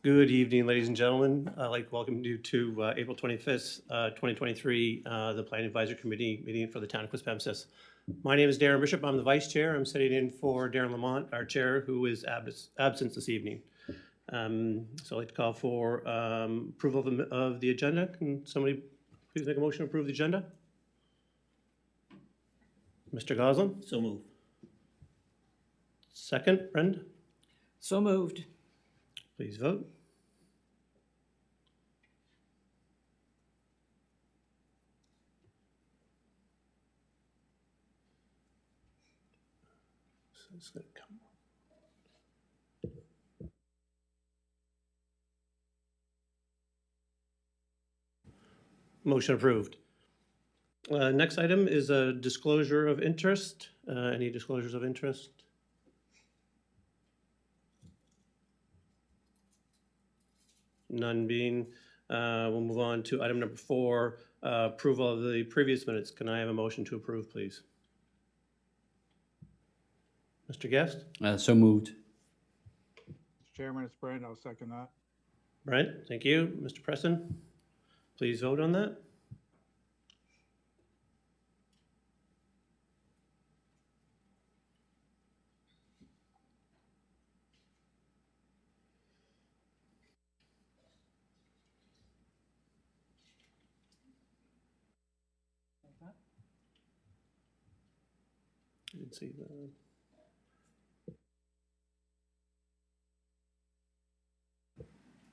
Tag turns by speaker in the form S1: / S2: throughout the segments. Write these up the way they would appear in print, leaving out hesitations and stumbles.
S1: Good evening, ladies and gentlemen. I'd like to welcome you to April 25th, 2023, the Planning Advisory Committee meeting for the town of Quispamsis. My name is Darren Bishop. I'm the vice chair. I'm sitting in for Darren Lamont, our chair, who is absent this evening. So I'd like to call for approval of the agenda. Can somebody please make a motion to approve the agenda? Mr. Goslin?
S2: So moved.
S1: Second, Brenda?
S3: So moved.
S1: Please vote. So it's going to come. Motion approved. Next item is a disclosure of interest. Any disclosures of interest? None being, we'll move on to item number 4, approval of the previous minutes. Can I have a motion to approve, please? Mr. Guest?
S2: So moved.
S4: Mr. Chairman, it's Brent. I'll second that.
S1: Brent, thank you. Mr. Preston, please vote on that. I didn't see that.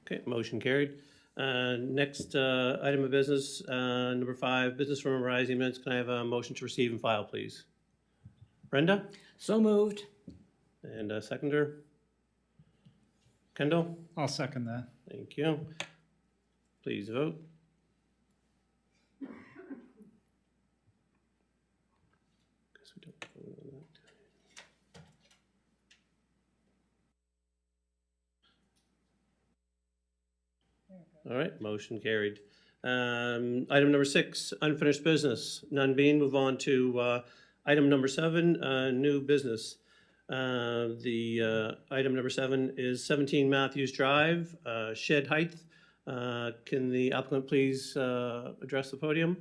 S1: Okay, motion carried. Next item of business, number 5, business from Rising Minutes. Can I have a motion to receive and file, please? Brenda?
S3: So moved.
S1: And a seconder? Kendall?
S4: I'll second that.
S1: Thank you. Please vote. Guess we don't vote on that. All right, motion carried. Item number 6, unfinished business. None being, move on to item number 7, new business. Item number 7 is 17 Matthews Drive, shed height. Can the applicant please address the podium?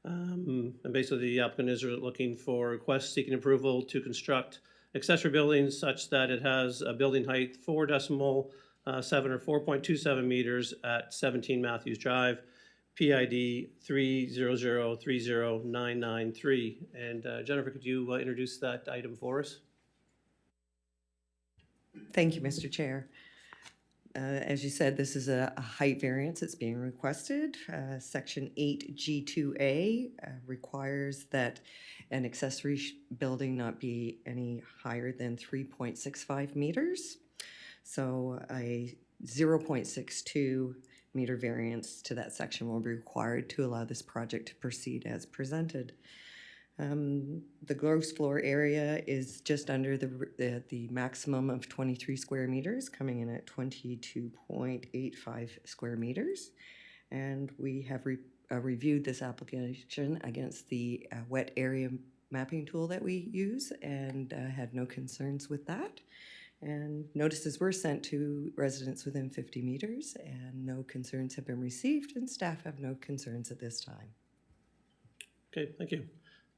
S1: And basically the applicant is looking for request seeking approval to construct accessory buildings such that it has a building height 4.7 or 4.27 meters at 17 Matthews Drive, PID 300300993. And Jennifer, could you introduce that item for us?
S5: Thank you, Mr. Chair. As you said, this is a height variance that's being requested. Section 8G2A requires that an accessory building not be any higher than 3.65 meters. So a 0.62 meter variance to that section will be required to allow this project to proceed as presented. The gross floor area is just under the maximum of 23 square meters, coming in at 22.85 square meters. And we have reviewed this application against the wet area mapping tool that we use and had no concerns with that. And notices were sent to residents within 50 meters and no concerns have been received and staff have no concerns at this time.
S1: Okay, thank you.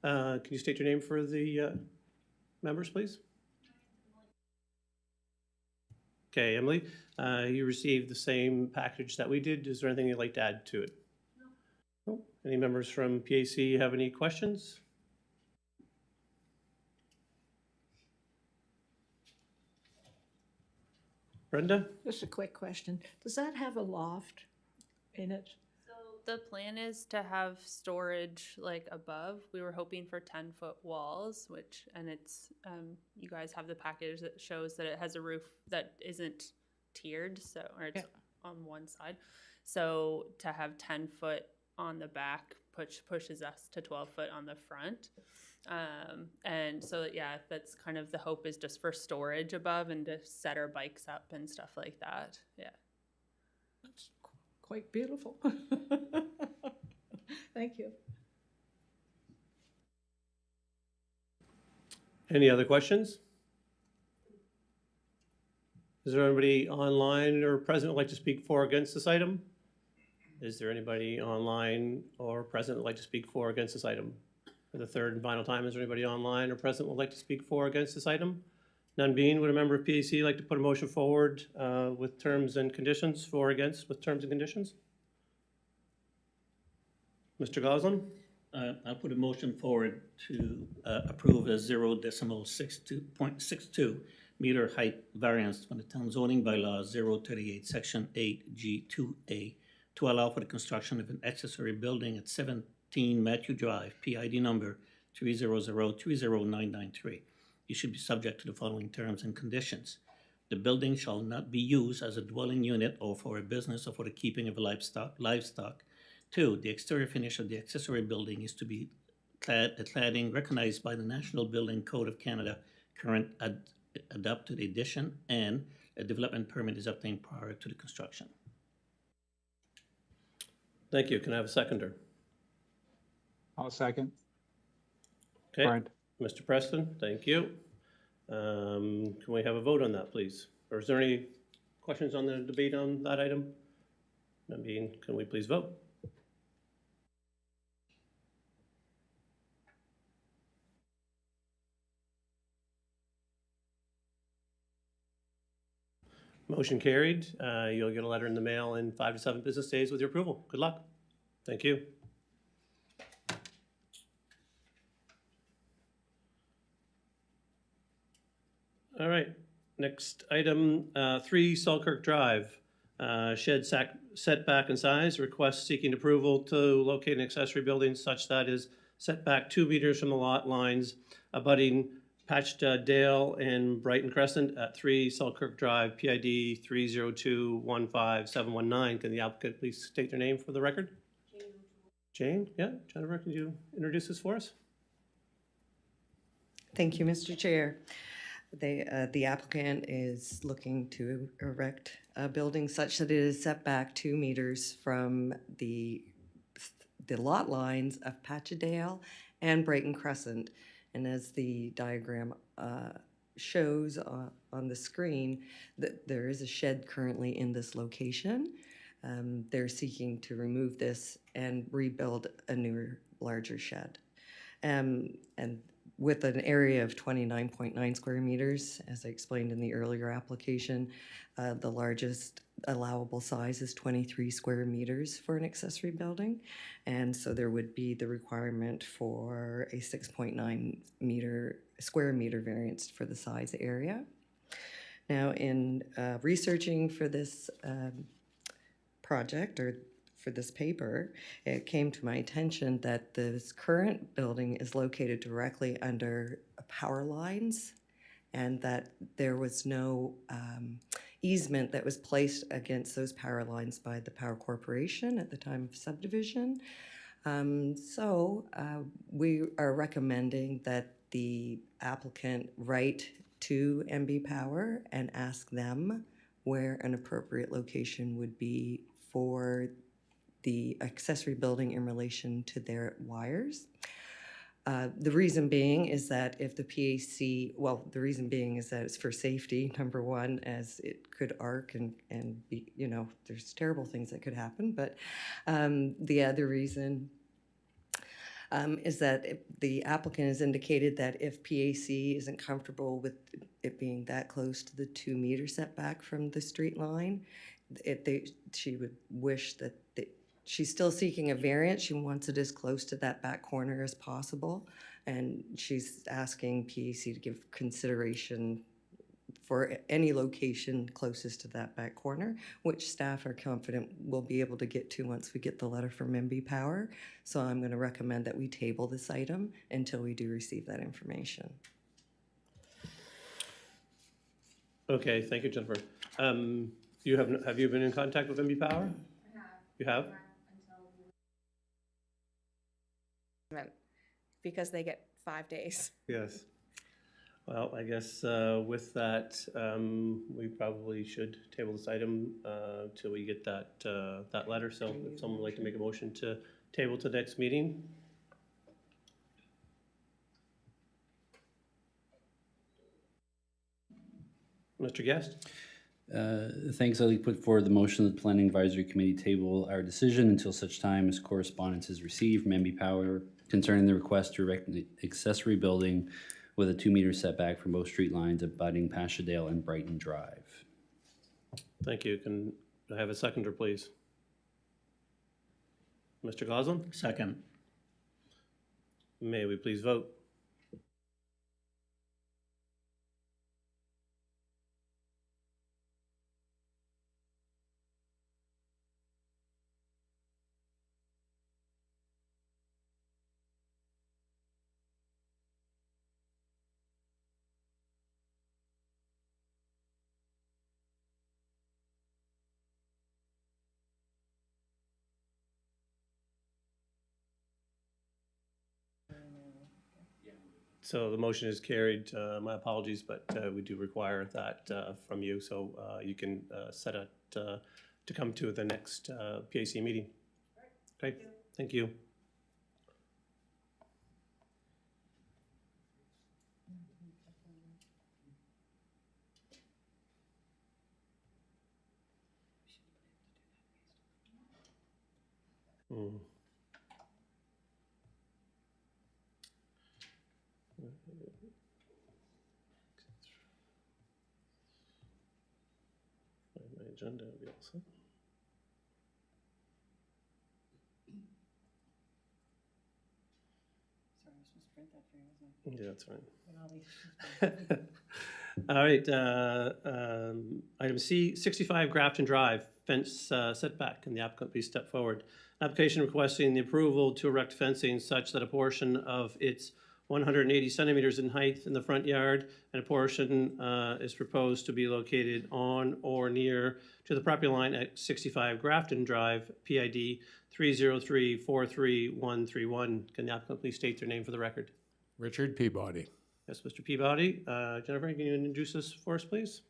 S1: Can you state your name for the members, please? Okay, Emily, you received the same package that we did. Is there anything you'd like to add to it? No. Any members from PAC have any questions? Brenda?
S3: Just a quick question. Does that have a loft in it?
S6: The plan is to have storage like above. We were hoping for 10-foot walls, and it's, you guys have the package that shows that it has a roof that isn't tiered, or it's on one side. So to have 10-foot on the back pushes us to 12-foot on the front. And so, yeah, that's kind of the hope, is just for storage above and to set our bikes up and stuff like that. Yeah.
S3: That's quite beautiful. Thank you.
S1: Any other questions? Is there anybody online or present who'd like to speak for or against this item? Is there anybody online or present who'd like to speak for or against this item? For the third and final time, is there anybody online or present who'd like to speak for or against this item? None being, would a member of PAC like to put a motion forward with terms and conditions, for or against with terms and conditions? Mr. Goslin?
S2: I'll put a motion forward to approve a 0.62 meter height variance from the town zoning bylaw 038, section 8G2A to allow for the construction of an accessory building at 17 Matthew Drive, PID number 300-30993. It should be subject to the following terms and conditions. The building shall not be used as a dwelling unit or for a business or for the keeping of livestock. 2, the exterior finish of the accessory building is to be cladding recognized by the National Building Code of Canada, current adopted edition, and a development permit is obtained prior to the construction.
S1: Thank you. Can I have a seconder?
S4: I'll second.
S1: Okay,
S4: Brent.
S1: Mr. Preston, thank you. Can we have a vote on that, please? Or is there any questions on the debate on that item? None being, can we please vote? Motion carried. You'll get a letter in the mail in 5 to 7 business days with your approval. Good luck. Thank you. All right, next item, 3 Selkirk Drive. Shed setback and size, request seeking approval to locate an accessory building such that is setback 2 meters from the lot lines abutting Patched Dale and Brighton Crescent at 3 Selkirk Drive, PID 302-15719. Can the applicant please state their name for the record? Jane, yeah, Jennifer, can you introduce this for us?
S5: Thank you, Mr. Chair. The applicant is looking to erect a building such that it is set back 2 meters from the lot lines of Patchedale and Brighton Crescent. And as the diagram shows on the screen, that there is a shed currently in this location. They're seeking to remove this and rebuild a newer, larger shed. And with an area of 29.9 square meters, as I explained in the earlier application, the largest allowable size is 23 square meters for an accessory building. And so there would be the requirement for a 6.9 square meter variance for the size area. Now, in researching for this project, or for this paper, it came to my attention that this current building is located directly under power lines, and that there was no easement that was placed against those power lines by the Power Corporation at the time of subdivision. So we are recommending that the applicant write to MB Power and ask them where an appropriate location would be for the accessory building in relation to their wires. The reason being is that if the PAC, well, the reason being is that it's for safety, number one, as it could arc and be, you know, there's terrible things that could happen. But the other reason is that the applicant has indicated that if PAC isn't comfortable with it being that close to the 2 meter setback from the street line, she would wish that she's still seeking a variance. She wants it as close to that back corner as possible. And she's asking PAC to give consideration for any location closest to that back corner, which staff are confident we'll be able to get to once we get the letter from MB Power. So I'm going to recommend that we table this item until we do receive that information.
S1: Okay, thank you, Jennifer. Have you been in contact with MB Power?
S7: I have.
S1: You have?
S7: Because they get 5 days.
S1: Yes. Well, I guess with that, we probably should table this item till we get that letter. So if someone would like to make a motion to table to the next meeting. Mr. Guest?
S8: Thanks. I'd like to put forward the motion that the Planning Advisory Committee table our decision until such time as correspondence is received from MB Power concerning the request to erect an accessory building with a 2-meter setback from both street lines abutting Paschadale and Brighton Drive.
S1: Thank you. Can I have a seconder, please? Mr. Goslin?
S2: Second.
S1: May we please vote? So the motion is carried. My apologies, but we do require that from you, so you can set it to come to the next PAC meeting. Okay, thank you. Mm. My agenda will be also. Yeah, that's fine. All right, item C, 65 Grafton Drive, fence setback. Can the applicant please step forward? Application requesting the approval to erect fencing such that a portion of its 180 centimeters in height in the front yard and a portion is proposed to be located on or near to the property line at 65 Grafton Drive, PID 303-43131. Can the applicant please state their name for the record?
S9: Richard Peabody.
S1: Yes, Mr. Peabody. Jennifer, can you introduce this for us, please?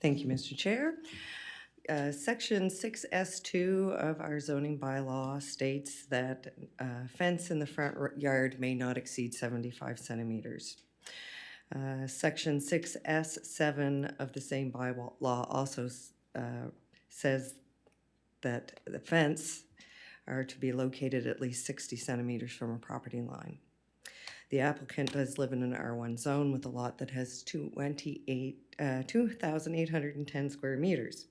S5: Thank you, Mr. Chair. Section 6S2 of our zoning bylaw states that fence in the front yard may not exceed 75 centimeters. Section 6S7 of the same bylaw also says that the fence are to be located at least 60 centimeters from a property line. The applicant does live in an R1 zone with a lot that has 2,810 square meters.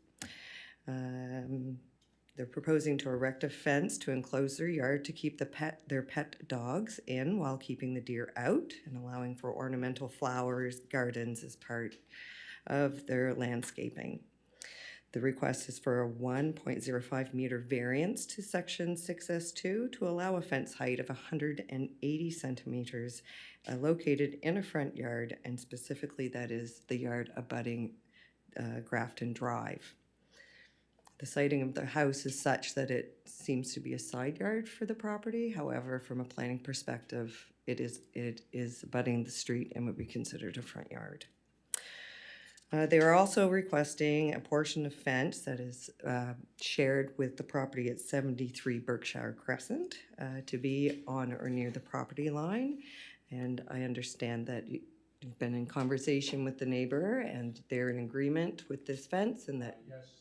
S5: They're proposing to erect a fence to enclose their yard to keep their pet dogs in while keeping the deer out and allowing for ornamental flowers, gardens as part of their landscaping. The request is for a 1.05 meter variance to section 6S2 to allow a fence height of 180 centimeters located in a front yard, and specifically that is the yard abutting Grafton Drive. The siting of the house is such that it seems to be a side yard for the property. However, from a planning perspective, it is abutting the street and would be considered a front yard. They are also requesting a portion of fence that is shared with the property at 73 Berkshire Crescent to be on or near the property line. And I understand that you've been in conversation with the neighbor and they're in agreement with this fence and that...
S9: Yes,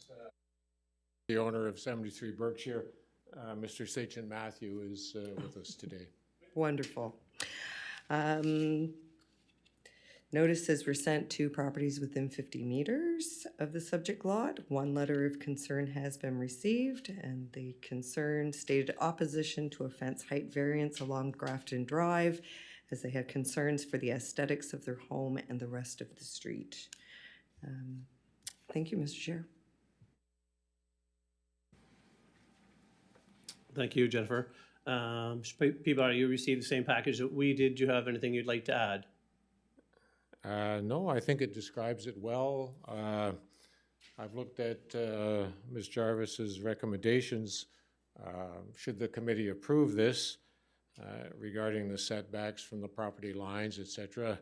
S9: the owner of 73 Berkshire, Mr. Sachin Matthew, is with us today.
S5: Wonderful. Notices were sent to properties within 50 meters of the subject lot. One letter of concern has been received, and the concern stated opposition to a fence height variance along Grafton Drive, as they had concerns for the aesthetics of their home and the rest of the street. Thank you, Mr. Chair.
S1: Thank you, Jennifer. Peabody, you received the same package that we did. Do you have anything you'd like to add?
S9: No, I think it describes it well. I've looked at Ms. Jarvis's recommendations. Should the committee approve this regarding the setbacks from the property lines, etc.,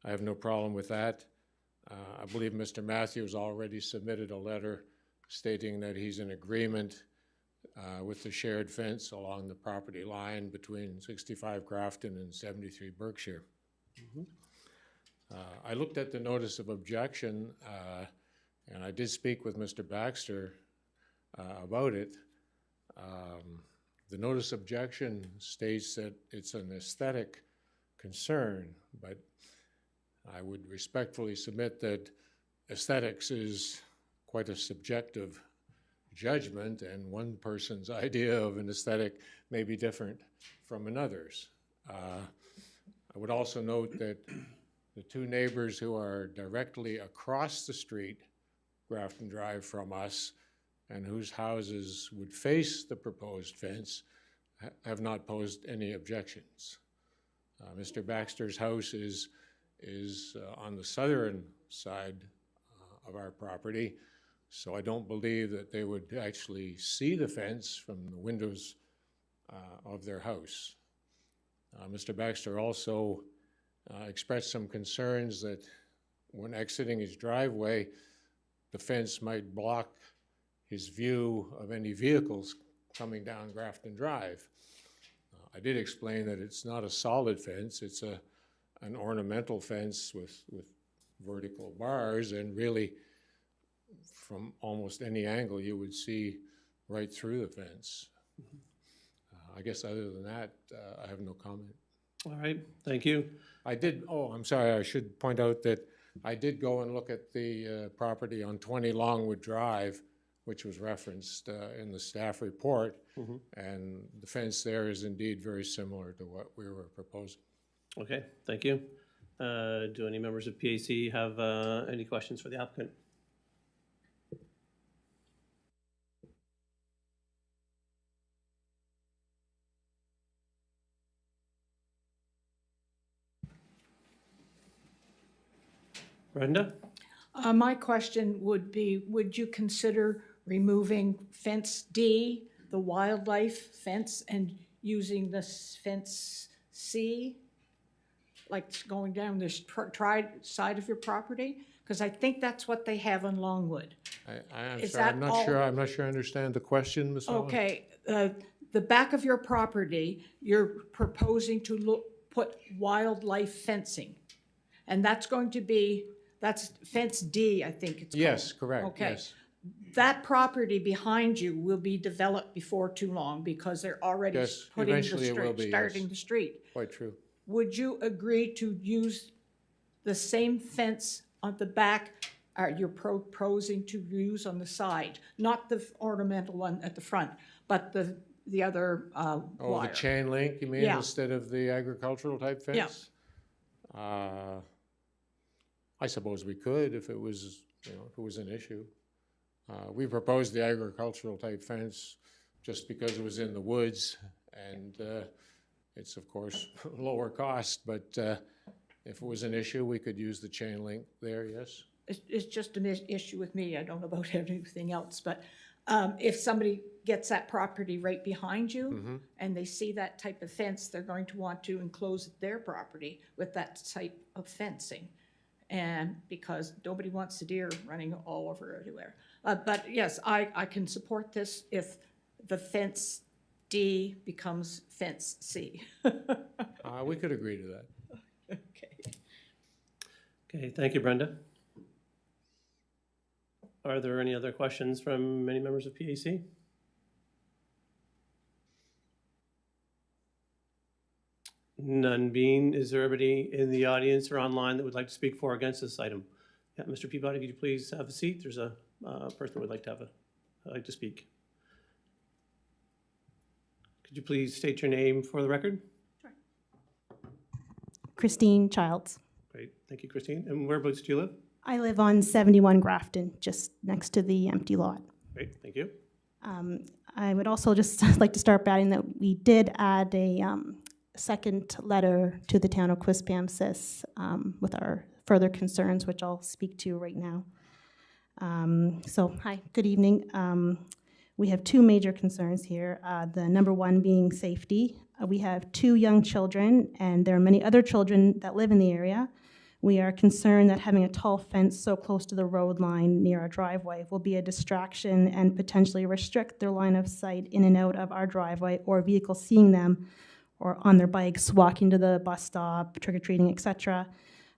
S9: I have no problem with that. I believe Mr. Matthews already submitted a letter stating that he's in agreement with the shared fence along the property line between 65 Grafton and 73 Berkshire. Mm-hmm. I looked at the notice of objection, and I did speak with Mr. Baxter about it. The notice objection states that it's an aesthetic concern, but I would respectfully submit that aesthetics is quite a subjective judgment, and one person's idea of an aesthetic may be different from another's. I would also note that the two neighbors who are directly across the street, Grafton Drive, from us, and whose houses would face the proposed fence, have not posed any objections. Mr. Baxter's house is on the southern side of our property, so I don't believe that they would actually see the fence from the windows of their house. Mr. Baxter also expressed some concerns that when exiting his driveway, the fence might block his view of any vehicles coming down Grafton Drive. I did explain that it's not a solid fence, it's an ornamental fence with vertical bars, and really from almost any angle you would see right through the fence. I guess other than that, I have no comment.
S1: All right, thank you.
S9: I'm sorry, I should point out that I did go and look at the property on 20 Longwood Drive, which was referenced in the staff report, and the fence there is indeed very similar to what we were proposing.
S1: Okay, thank you. Do any members of PAC have any questions for the applicant? Brenda?
S3: My question would be, would you consider removing fence D, the wildlife fence, and using this fence C, like going down this side of your property? Because I think that's what they have on Longwood.
S9: I'm
S3: Is
S9: sorry,
S3: that
S9: I'm not
S3: all-
S9: sure. I'm not sure I understand the question, Ms. Holland.
S3: Okay, the back of your property, you're proposing to put wildlife fencing. And that's going to be, that's fence D, I think it's called.
S9: Yes, correct.
S3: Okay.
S9: Yes.
S3: That property behind you will be developed before too long because they're already
S9: Yes,
S3: putting the
S9: eventually it will
S3: street,
S9: be,
S3: starting
S9: yes.
S3: the street.
S9: Quite true.
S3: Would you agree to use the same fence on the back you're proposing to use on the side? Not the ornamental one at the front, but the other
S9: Oh,
S3: wire.
S9: the chain link, you mean,
S3: Yeah.
S9: instead of the agricultural type
S3: Yeah.
S9: fence? I suppose we could if it was, if it was an issue. We proposed the agricultural type fence just because it was in the woods, and it's of course lower cost, but if it was an issue, we could use the chain link there, yes.
S3: It's just an issue with me. I don't know about anything else, but if somebody gets that property right behind you and they see that type of fence, they're going to want to enclose their property with that type of fencing. And because nobody wants the deer running all over everywhere. But yes, I can support this if the fence D becomes fence C.
S9: We could agree to that.
S3: Okay.
S1: Okay, thank you, Brenda. Are there any other questions from any members of PAC? None being, is there anybody in the audience or online that would like to speak for or against this item? Yeah, Mr. Peabody, could you please have a seat? There's a person who would like to speak. Could you please state your name for the record?
S10: Christine Childs.
S1: Great, thank you, Christine. And whereabouts do you live?
S10: I live on 71 Grafton, just next to the empty lot.
S1: Great, thank you.
S10: I would also just like to start by adding that we did add a second letter to the town of Quispamsis with our further concerns, which I'll speak to right now. Hi, good evening. We have two major concerns here. The number one being safety. We have 2 young children, and there are many other children that live in the area. We are concerned that having a tall fence so close to the road line near our driveway will be a distraction and potentially restrict their line of sight in and out of our driveway, or vehicles seeing them or on their bikes walking to the bus stop, trick-or-treating, etc.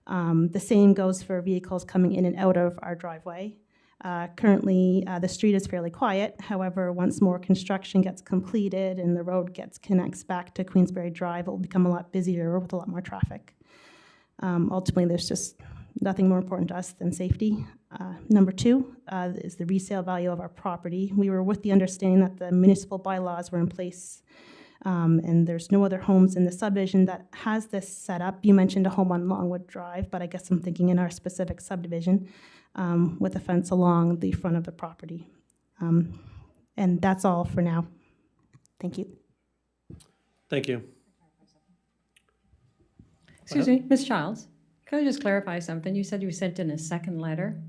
S10: The same goes for vehicles coming in and out of our driveway. Currently, the street is fairly quiet. However, once more construction gets completed and the road connects back to Queensberry Drive, it will become a lot busier with a lot more traffic. Ultimately, there's just nothing more important to us than safety. Number two is the resale value of our property. We were with the understanding that the municipal bylaws were in place, and there's no other homes in the subdivision that has this set up. You mentioned a home on Longwood Drive, but I guess I'm thinking in our specific subdivision with a fence along the front of the property. And that's all for now. Thank you.
S1: Thank you.
S11: Excuse me, Ms. Childs, can I just clarify something? You said you sent in a second letter.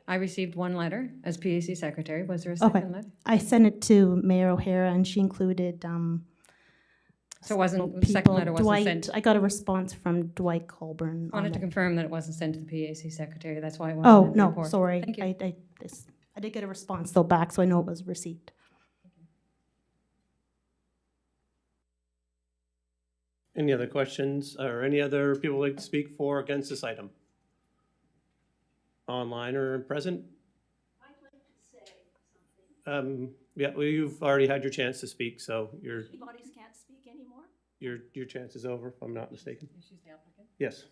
S11: I received one letter as PAC secretary. Was there a second letter?
S10: I sent it to Mayor O'Hara, and she included
S11: So it wasn't, the
S10: people.
S11: second letter wasn't
S10: Dwight,
S11: sent?
S10: I got a response from Dwight Colburn.
S11: I wanted to
S10: on it.
S11: confirm that it wasn't sent to the PAC secretary. That's why I wanted to
S10: Oh, no,
S11: report.
S10: sorry.
S11: Thank you.
S10: I did get a response though back, so I know it was received.
S1: Any other questions or any other people like to speak for or against this item? Online or present? I'd like to say something. Yeah, well, you've already had your chance to speak, so
S3: Bodies can't speak anymore?
S1: your chance is over, if I'm not mistaken.
S11: She's the applicant?
S1: Yes.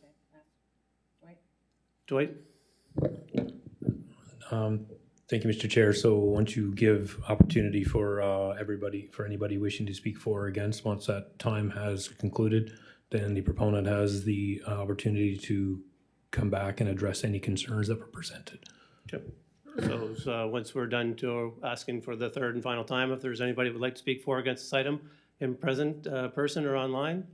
S11: Dwight?
S1: Dwight?
S12: Thank you, Mr. Chair. So once you give opportunity for anybody wishing to speak for or against, once that time has concluded, then the proponent has the opportunity to come back and address any concerns that were presented.
S1: Okay. So once we're done to asking for the third and final time, if there's anybody who would like to speak for or against this item in present person or online,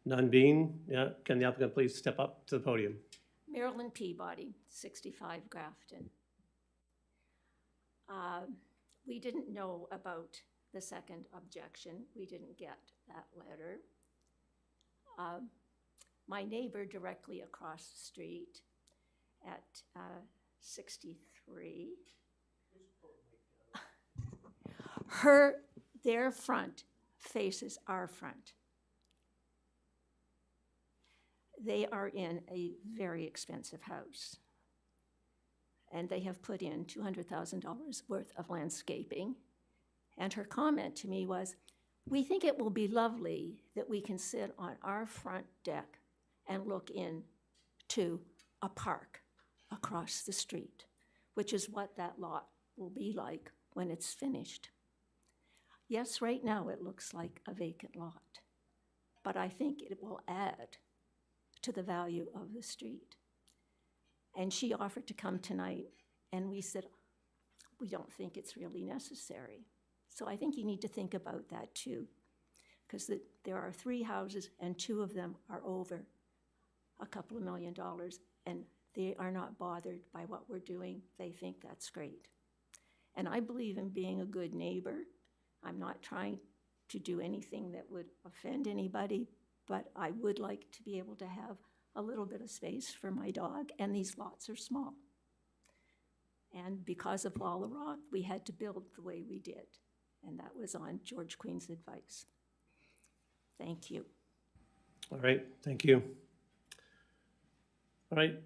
S1: none being, can the applicant please step up to the podium?
S13: Marilyn Peabody, 65 Grafton. We didn't know about the second objection. We didn't get that letter. My neighbor directly across the street at 63, their front faces our front. They are in a very expensive house, and they have put in $200,000 worth of landscaping. And her comment to me was, we think it will be lovely that we can sit on our front deck and look into a park across the street, which is what that lot will be like when it's finished. Yes, right now it looks like a vacant lot, but I think it will add to the value of the street. And she offered to come tonight, and we said, we don't think it's really necessary. So I think you need to think about that too, because there are 3 houses and 2 of them are over a couple of $1 million, and they are not bothered by what we're doing. They think that's great. And I believe in being a good neighbor. I'm not trying to do anything that would offend anybody, but I would like to be able to have a little bit of space for my dog, and these lots are small. And because of all the rock, we had to build the way we did, and that was on George Queen's advice. Thank you.
S1: All right, thank you. All right,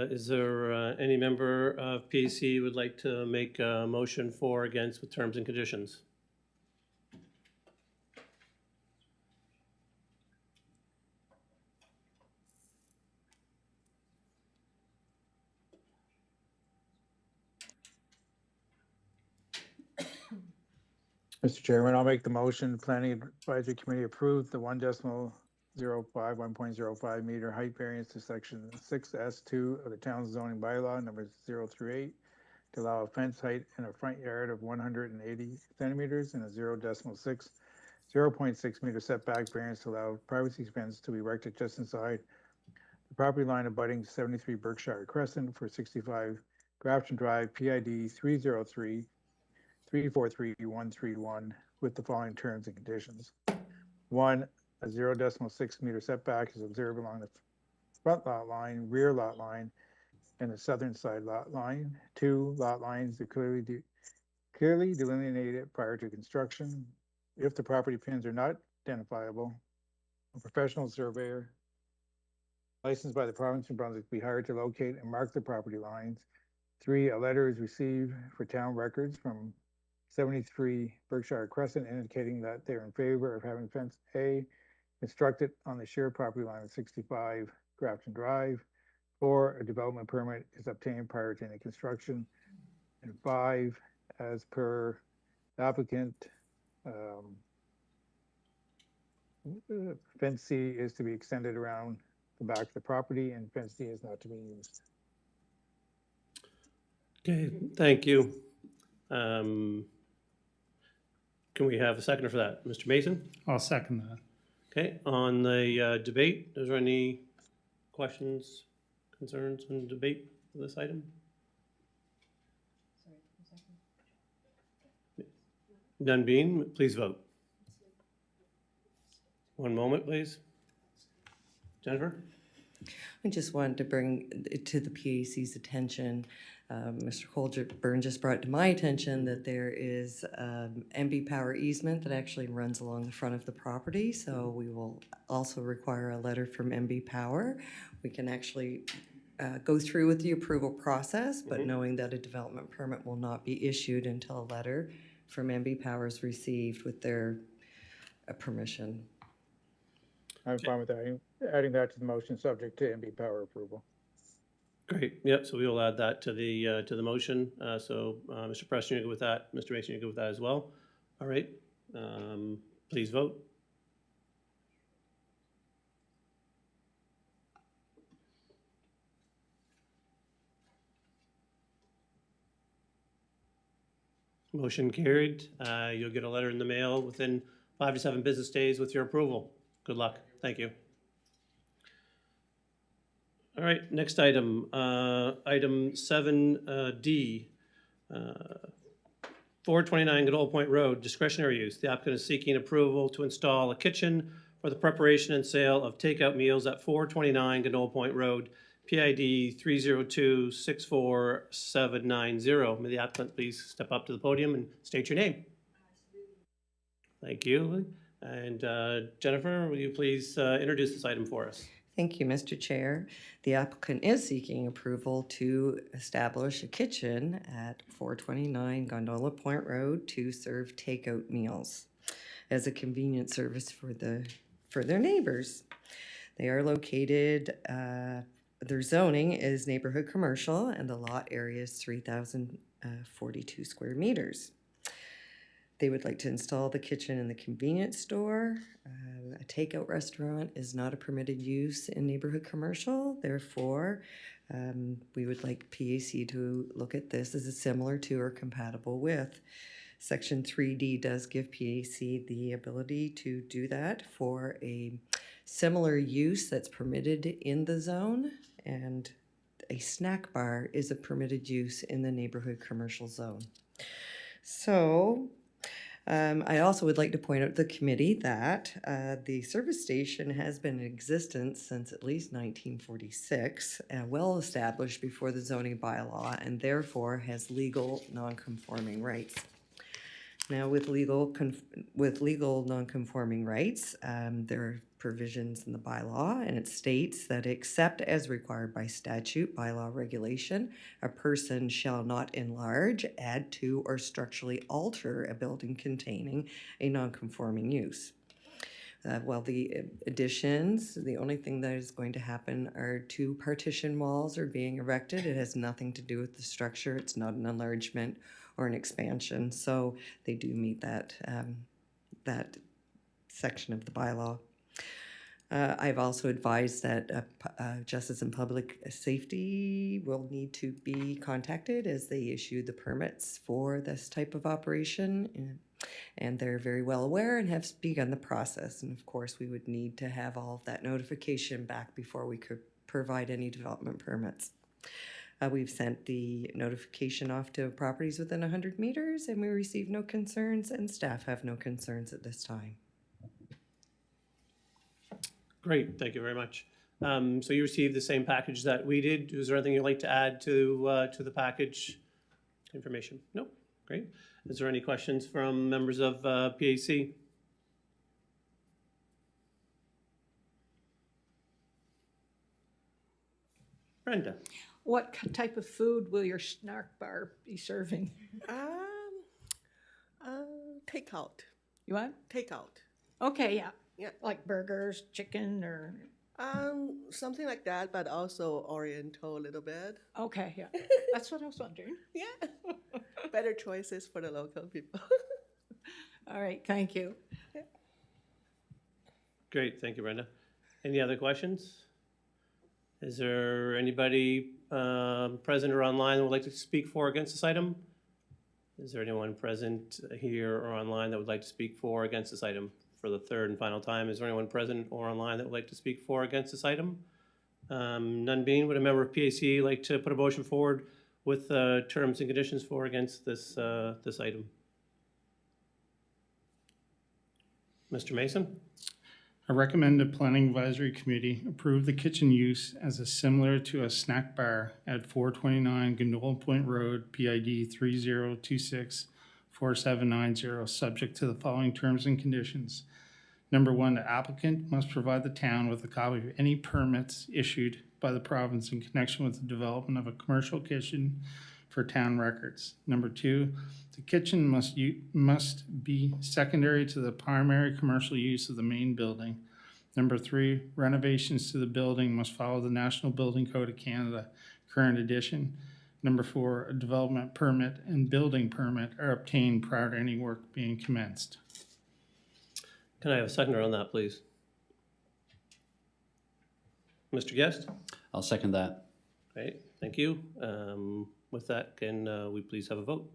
S1: is there any member of PAC who would like to make a motion for or against with terms and conditions?
S4: Mr. Chairman, I'll make the motion. Planning Advisory Committee approved the 1.05 meter height variance to section 6S2 of the town's zoning bylaw numbers 0 through 8 to allow a fence height in a front yard of 180 centimeters and a 0.6 meter setback variance to allow privacy fence to be erected just inside the property line abutting 73 Berkshire Crescent for 65 Grafton Drive, PID 303-343-131 with the following terms and conditions. 1, a 0.6 meter setback is observed along the front lot line, rear lot line, and the southern side lot line. 2, lot lines are clearly delineated prior to construction. If the property pins are not identifiable, a professional surveyor licensed by the province of Brunswick be hired to locate and mark the property lines 3, a letter is received for town records from 73 Berkshire Crescent indicating that they're in favor of having fence A constructed on the shared property line of 65 Grafton Drive. 4, a development permit is obtained prior to any construction. And 5, as per the applicant, fence C is to be extended around the back of the property and fence D is not to be used.
S1: Okay, thank you. Can we have a seconder for that? Mr. Mason?
S14: I'll second that.
S1: Okay, on the debate, is there any questions, concerns on debate for this item? None being, please vote. One moment, please. Jennifer?
S5: I just wanted to bring it to the PAC's attention. Mr. Colburn just brought to my attention that there is MB Power easement that actually runs along the front of the property. So we will also require a letter from MB Power. We can actually go through with the approval process, but knowing that a development permit will not be issued until a letter from MB Power is received with their permission.
S4: I'm fine with that. Adding that to the motion subject to MB Power approval.
S1: Great, yep, so we will add that to the motion. Mr. Preston, you're good with that? Mr. Mason, you're good with that as well? All right, please vote. Motion carried. You'll get a letter in the mail within 5 to 7 business days with your approval. Good luck. Thank you. All right, next item, item 7D, 429 Goodall Point Road, discretionary use. The applicant is seeking approval to install a kitchen for the preparation and sale of takeout meals at 429 Goodall Point Road, PID 302-64790. May the applicant please step up to the podium and state your name. Thank you. And Jennifer, will you please introduce this item for us?
S5: Thank you, Mr. Chair. The applicant is seeking approval to establish a kitchen at 429 Gondola Point Road to serve takeout meals as a convenient service for their neighbors. They are located, their zoning is neighborhood commercial and the lot area is 3,042 square meters. They would like to install the kitchen in the convenience store. A takeout restaurant is not a permitted use in neighborhood commercial. Therefore, we would like PAC to look at this as a similar to or compatible with. Section 3D does give PAC the ability to do that for a similar use that's permitted in the zone, and a snack bar is a permitted use in the neighborhood commercial zone. So, I also would like to point out to the committee that the service station has been in existence since at least 1946, well established before the zoning bylaw, and therefore has legal non-conforming rights. Now, with legal non-conforming rights, there are provisions in the bylaw, and it states that except as required by statute, bylaw, regulation, a person shall not enlarge, add to, or structurally alter a building containing a non-conforming use. While the additions, the only thing that is going to happen are 2 partition walls are being erected. It has nothing to do with the structure. It's not an enlargement or an expansion. So they do meet that, that section of the bylaw. I've also advised that Justice and Public Safety will need to be contacted as they issue the permits for this type of operation. And they're very well aware and have begun the process. And of course, we would need to have all of that notification back before we could provide any development permits. We've sent the notification off to properties within 100 meters, and we received no concerns, and staff have no concerns at this time.
S1: Great, thank you very much. So you received the same package that we did. Is there anything you'd like to add to the package information? No? Great. Is there any questions from members of PAC? Brenda?
S3: What type of food will your snack bar be serving?
S14: Takeout.
S3: You want?
S14: Takeout.
S3: Okay, yeah.
S14: Yeah.
S3: Like burgers, chicken, or,
S14: Something like that, but also Oriental a little bit.
S3: okay, yeah. That's what I was wondering.
S14: Yeah. Better choices for the local people.
S3: All right, thank you.
S1: Great, thank you, Brenda. Any other questions? Is there anybody present or online that would like to speak for or against this item? Is there anyone present here or online that would like to speak for or against this item? For the third and final time, is there anyone present or online that would like to speak for or against this item? None being, would a member of PAC like to put a motion forward with terms and conditions for or against this, this item? Mr. Mason?
S15: I recommend the Planning Advisory Committee approve the kitchen use as a similar to a snack bar at 429 Gondola Point Road, PID 30264790, subject to the following terms and conditions. Number one, the applicant must provide the town with a copy of any permits issued by the province in connection with the development of a commercial kitchen for town records. Number two, the kitchen must be secondary to the primary commercial use of the main building. Number three, renovations to the building must follow the National Building Code of Canada, current edition. Number four, a development permit and building permit are obtained prior to any work being commenced.
S1: Can I have a seconder on that, please? Mr. Guest?
S8: I'll second that.
S1: Great, thank you. With that, can we please have a vote?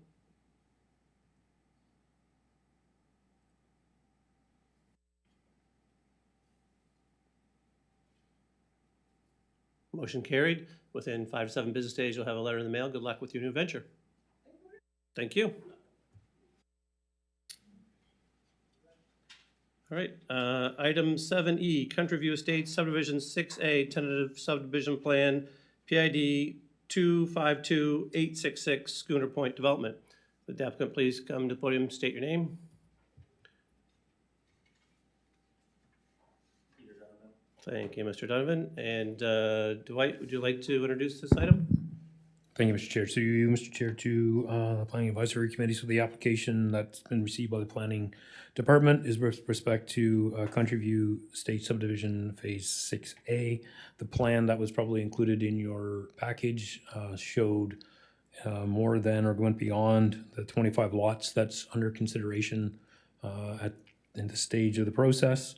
S1: Motion carried. Within 5 to 7 business days, you'll have a letter in the mail. Good luck with your new venture. Thank you. All right, item 7E, Country View Estates Subdivision 6A, tentative subdivision plan, PID 252866, Schooner Point Development. Would the applicant please come to the podium, state your name? Thank you, Mr. Donovan. And Dwight, would you like to introduce this item?
S12: Thank you, Mr. Chair. So you, Mr. Chair, to the Planning Advisory Committee. So the application that's been received by the Planning Department is with respect to Country View State Subdivision Phase 6A. The plan that was probably included in your package showed more than or went beyond the 25 lots that's under consideration in the stage of the process.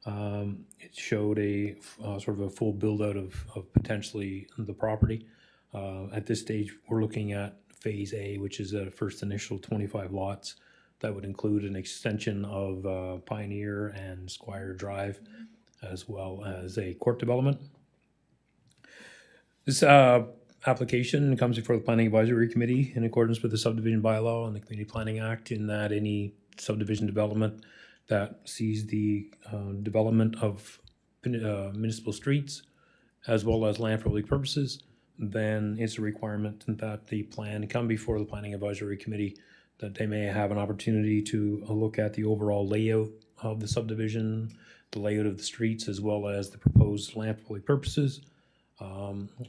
S12: It showed a sort of a full build out of potentially the property. At this stage, we're looking at Phase A, which is the first initial 25 lots. That would include an extension of Pioneer and Squire Drive, as well as a court development. This application comes before the Planning Advisory Committee in accordance with the Subdivision Bylaw and the Community Planning Act, in that any subdivision development that sees the development of municipal streets as well as land for public purposes, then it's a requirement that the plan come before the Planning Advisory Committee, that they may have an opportunity to look at the overall layout of the subdivision, the layout of the streets, as well as the proposed land for public purposes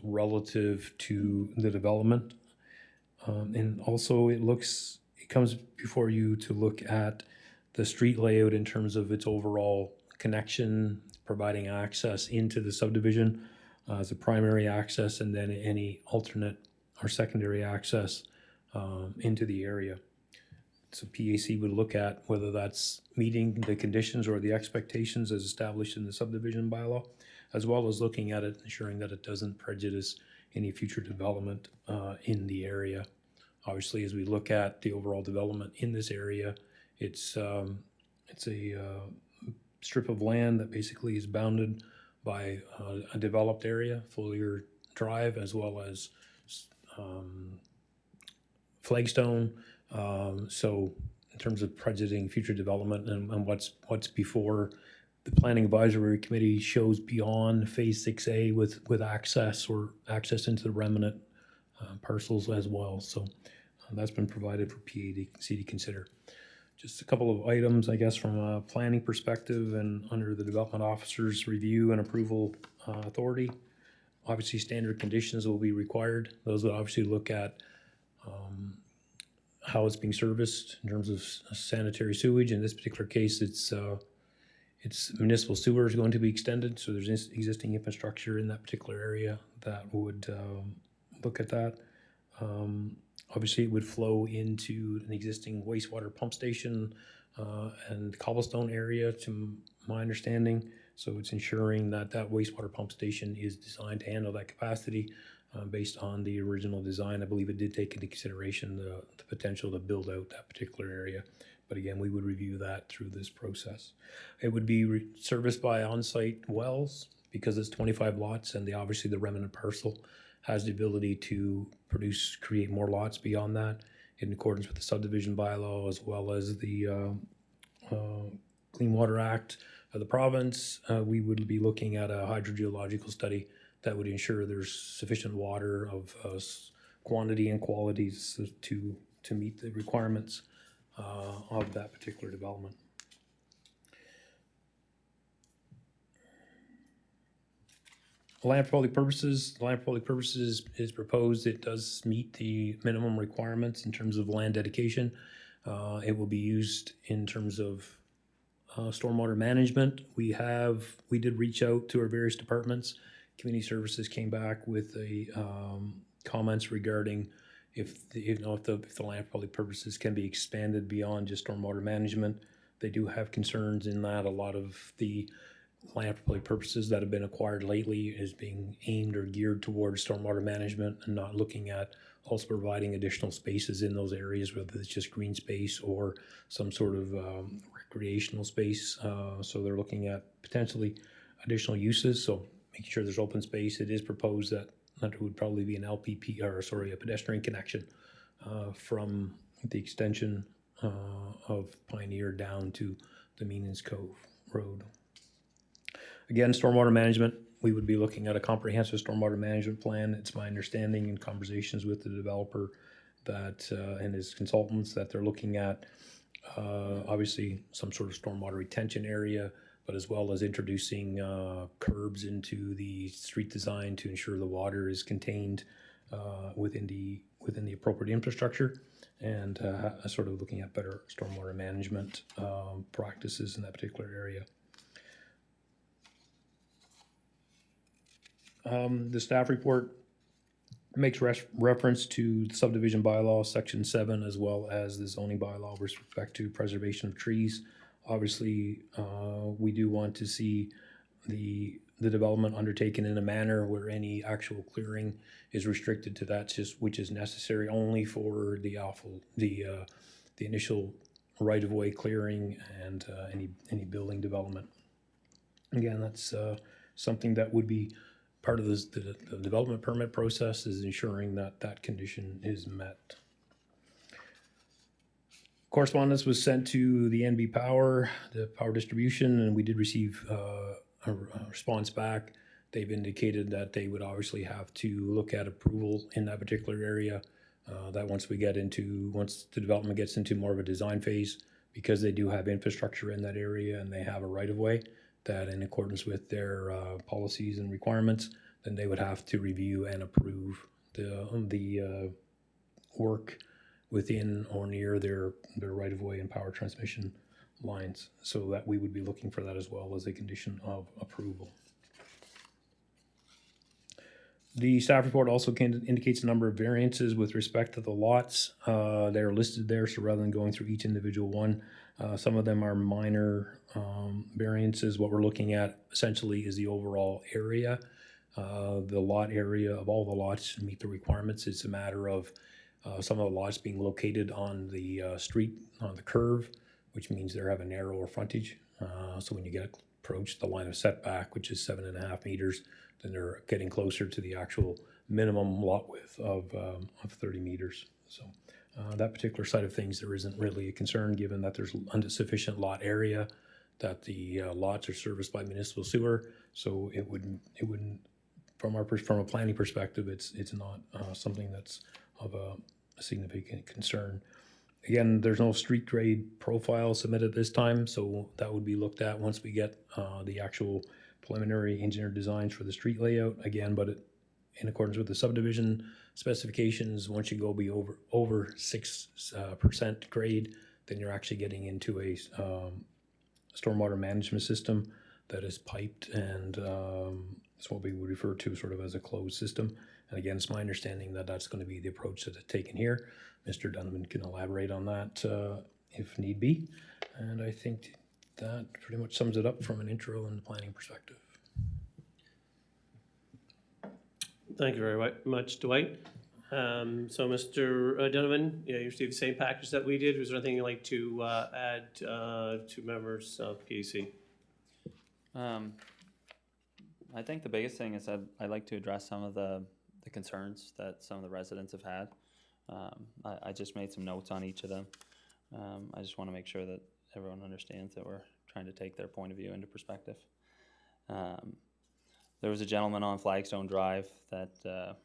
S12: relative to the development. And also it comes before you to look at the street layout in terms of its overall connection, providing access into the subdivision as a primary access, and then any alternate or secondary access into the area. So PAC would look at whether that's meeting the conditions or the expectations as established in the subdivision bylaw, as well as looking at it, ensuring that it doesn't prejudice any future development in the area. Obviously, as we look at the overall development in this area, it's a strip of land that basically is bounded by a developed area, Folier Drive, as well as Flagstone. So in terms of prejudicing future development and what's before, the Planning Advisory Committee shows beyond Phase 6A with access into the remnant parcels as well. So that's been provided for PAC to consider. Just a couple of items, I guess, from a planning perspective and under the development officer's review and approval authority. Obviously, standard conditions will be required. Those would obviously look at how it's being serviced in terms of sanitary sewage. In this particular case, it's municipal sewer is going to be extended, so there's existing infrastructure in that particular area that would look at that. Obviously, it would flow into an existing wastewater pump station and cobblestone area, to my understanding. So it's ensuring that that wastewater pump station is designed to handle that capacity based on the original design. I believe it did take into consideration the potential to build out that particular area. But again, we would review that through this process. It would be serviced by on-site wells because it's 25 lots, and obviously the remnant parcel has the ability to create more lots beyond that in accordance with the subdivision bylaw as well as the Clean Water Act of the province. We would be looking at a hydrogeological study that would ensure there's sufficient water of quantity and qualities to meet the requirements of that particular development. Land for public purposes. The land for public purposes is proposed. It does meet the minimum requirements in terms of land dedication. It will be used in terms of stormwater management. We did reach out to our various departments. Community Services came back with comments regarding if the land for public purposes can be expanded beyond just stormwater management. They do have concerns in that a lot of the land for public purposes that have been acquired lately is being aimed or geared towards stormwater management and not looking at also providing additional spaces in those areas, whether it's just green space or some sort of recreational space. So they're looking at potentially additional uses. So making sure there's open space. It is proposed that there would probably be an LPP, a pedestrian connection from the extension of Pioneer down to the Meanings Cove Road. Again, stormwater management, we would be looking at a comprehensive stormwater management plan. It's my understanding in conversations with the developer that and his consultants that they're looking at obviously some sort of stormwater retention area, but as well as introducing curbs into the street design to ensure the water is contained within the appropriate infrastructure, and sort of looking at better stormwater management practices in that particular area. The staff report makes reference to the subdivision bylaw, section 7, as well as the zoning bylaw with respect to preservation of trees. Obviously, we do want to see the development undertaken in a manner where any actual clearing is restricted to that, which is necessary only for the initial right-of-way clearing and any building development. Again, that's something that would be part of the development permit process, is ensuring that that condition is met. Correspondence was sent to the NB Power, the power distribution, and we did receive a response back. They've indicated that they would obviously have to look at approval in that particular area. That once the development gets into more of a design phase, because they do have infrastructure in that area and they have a right-of-way, that in accordance with their policies and requirements, then they would have to review and approve the work within or near their right-of-way and power transmission lines. So that we would be looking for that as well as a condition of approval. The staff report also indicates a number of variances with respect to the lots. They're listed there, so rather than going through each individual one, some of them are minor variances. What we're looking at essentially is the overall area. The lot area of all the lots meet the requirements. It's a matter of some of the lots being located on the street, on the curve, which means they have a narrower frontage. So when you get approached the line of setback, which is 7.5 meters, then they're getting closer to the actual minimum lot width of 30 meters. So that particular side of things, there isn't really a concern, given that there's sufficient lot area, that the lots are serviced by municipal sewer. So it wouldn't from a planning perspective, it's not something that's of a significant concern. Again, there's no street grade profile submitted this time, so that would be looked at once we get the actual preliminary engineer designs for the street layout. Again, but in accordance with the subdivision specifications. Once you go be over 6% grade, then you're actually getting into a stormwater management system that is piped, and it's what we would refer to sort of as a closed system. And again, it's my understanding that that's going to be the approach that is taken here. Mr. Donovan can elaborate on that if need be. And I think that pretty much sums it up from an intro and planning perspective.
S1: Thank you very much, Dwight. So Mr. Donovan, you received the same package that we did. Was there anything you'd like to add to members of PAC?
S16: I think the biggest thing is I'd like to address some of the concerns that some of the residents have had. I just made some notes on each of them. I just want to make sure that everyone understands that we're trying to take their point of view into perspective. There was a gentleman on Flagstone Drive that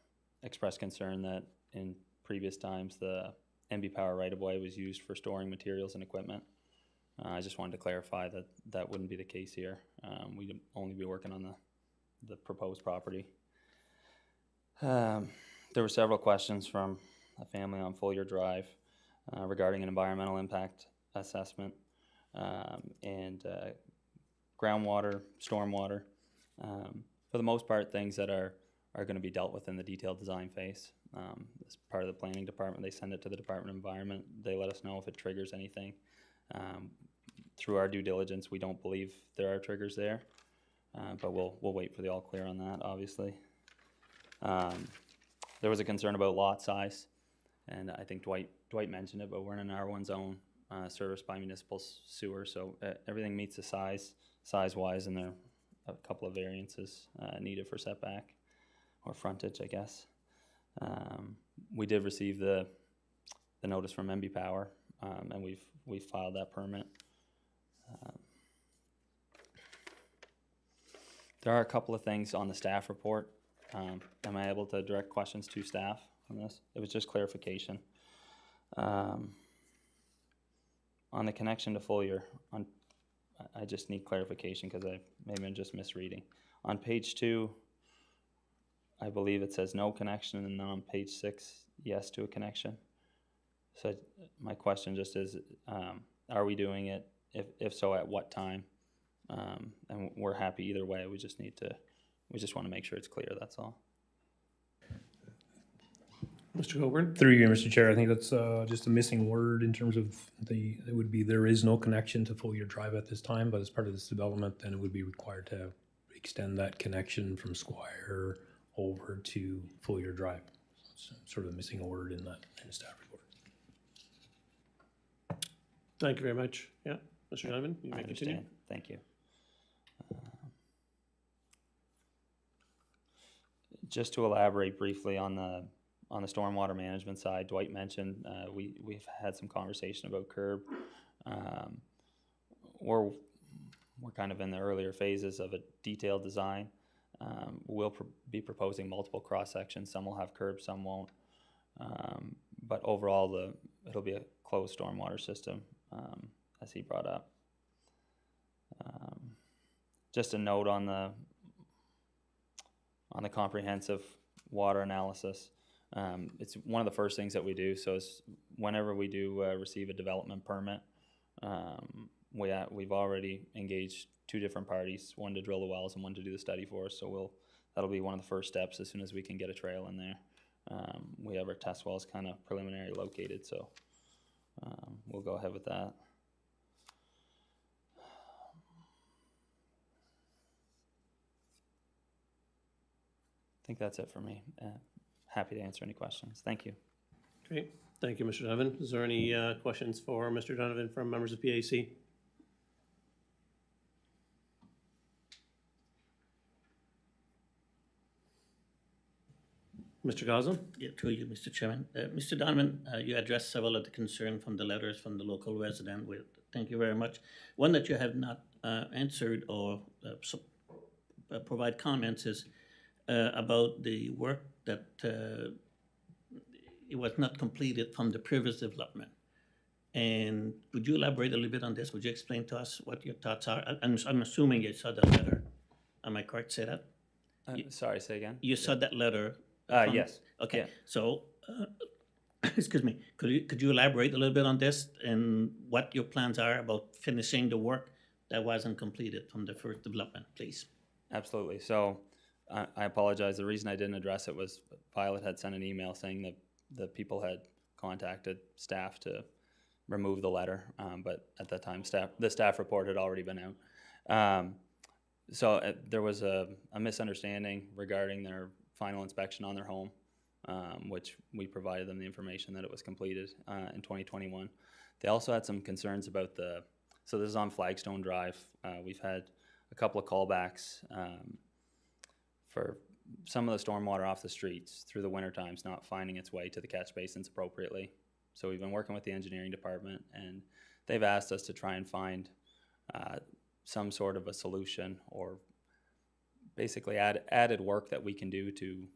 S16: expressed concern that in previous times the MB Power right-of-way was used for storing materials and equipment. I just wanted to clarify that that wouldn't be the case here. We'd only be working on the proposed property. There were several questions from a family on Fuller Drive regarding an environmental impact assessment and groundwater, stormwater. For the most part, things that are going to be dealt with in the detailed design phase. As part of the planning department, they send it to the Department of Environment. They let us know if it triggers anything. Through our due diligence, we don't believe there are triggers there, but we'll wait for the all clear on that, obviously. There was a concern about lot size, and I think Dwight mentioned it, but we're in an R1 zone serviced by municipal sewer, so everything meets the size-wise, and there are a couple of variances needed for setback or frontage, I guess. We did receive the notice from MB Power, and we've filed that permit. There are a couple of things on the staff report. Am I able to direct questions to staff on this? It was just clarification. On the connection to Fuller, I just need clarification because I maybe I'm just misreading. On page 2, I believe it says no connection, and then on page 6, yes to a connection. So my question just is, are we doing it? If so, at what time? And we're happy either way. We just want to make sure it's clear. That's all.
S1: Mr. Coburn?
S12: Through you, Mr. Chair, I think that's just a missing word in terms of it would be there is no connection to Fuller Drive at this time, but as part of this development, then it would be required to extend that connection from Squire over to Fuller Drive. So it's sort of missing a word in the staff report.
S1: Thank you very much. Yeah, Mr. Donovan, you may continue.
S16: Understand. Thank you. Just to elaborate briefly on the stormwater management side, Dwight mentioned we've had some conversation about curb. We're kind of in the earlier phases of a detailed design. We'll be proposing multiple cross sections. Some will have curbs, some won't. But overall, it'll be a closed stormwater system, as he brought up. Just a note on the comprehensive water analysis. It's one of the first things that we do. So whenever we do receive a development permit, we've already engaged 2 different parties, one to drill the wells and one to do the study for us. So that'll be one of the first steps as soon as we can get a trail in there. We have our test wells kind of preliminary located, so we'll go ahead with that. I think that's it for me. Happy to answer any questions. Thank you.
S1: Great. Thank you, Mr. Donovan. Is there any questions for Mr. Donovan from members of PAC? Mr. Goslin?
S2: Yeah, through you, Mr. Chairman. Mr. Donovan, you addressed several of the concerns from the letters from the local resident. Thank you very much. One that you have not answered or provide comments is about the work that it was not completed from the previous development. And would you elaborate a little bit on this? Would you explain to us what your thoughts are? I'm assuming you saw the letter. Am I correct to say that?
S16: Sorry, say again?
S2: You saw that letter?
S16: Yes.
S2: Okay,
S16: Yeah.
S2: so, excuse me, could you elaborate a little bit on this and what your plans are about finishing the work that wasn't completed from the first development, please?
S16: Absolutely. So I apologize. The reason I didn't address it was Violet had sent an email saying that the people had contacted staff to remove the letter, but at that time, the staff report had already been out. So there was a misunderstanding regarding their final inspection on their home, which we provided them the information that it was completed in 2021. They also had some concerns about so this is on Flagstone Drive. We've had a couple of callbacks for some of the stormwater off the streets through the winter times not finding its way to the catch basins appropriately. So we've been working with the engineering department, and they've asked us to try and find some sort of a solution, or basically added work that we can do to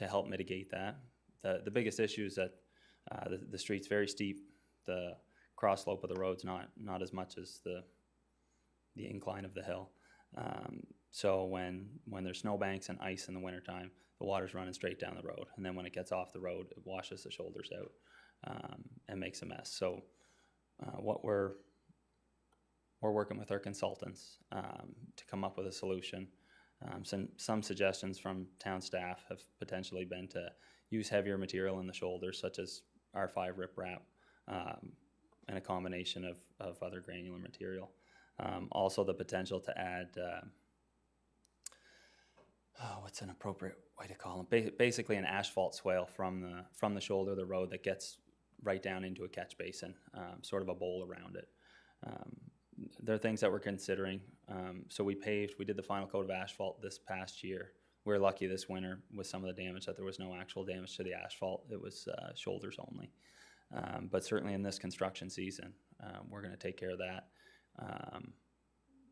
S16: help mitigate that. The biggest issue is that the street's very steep. The cross slope of the road's not as much as the incline of the hill. So when there's snowbanks and ice in the wintertime, the water's running straight down the road. And then when it gets off the road, it washes the shoulders out and makes a mess. So what we're working with our consultants to come up with a solution. Some suggestions from town staff have potentially been to use heavier material in the shoulders, such as R5 riprap, and a combination of other granular material. Also the potential to add, what's an appropriate way to call them? Basically an asphalt swale from the shoulder of the road that gets right down into a catch basin, sort of a bowl around it. There are things that we're considering. So we did the final coat of asphalt this past year. We were lucky this winter with some of the damage that there was no actual damage to the asphalt. It was shoulders only. But certainly in this construction season, we're going to take care of that.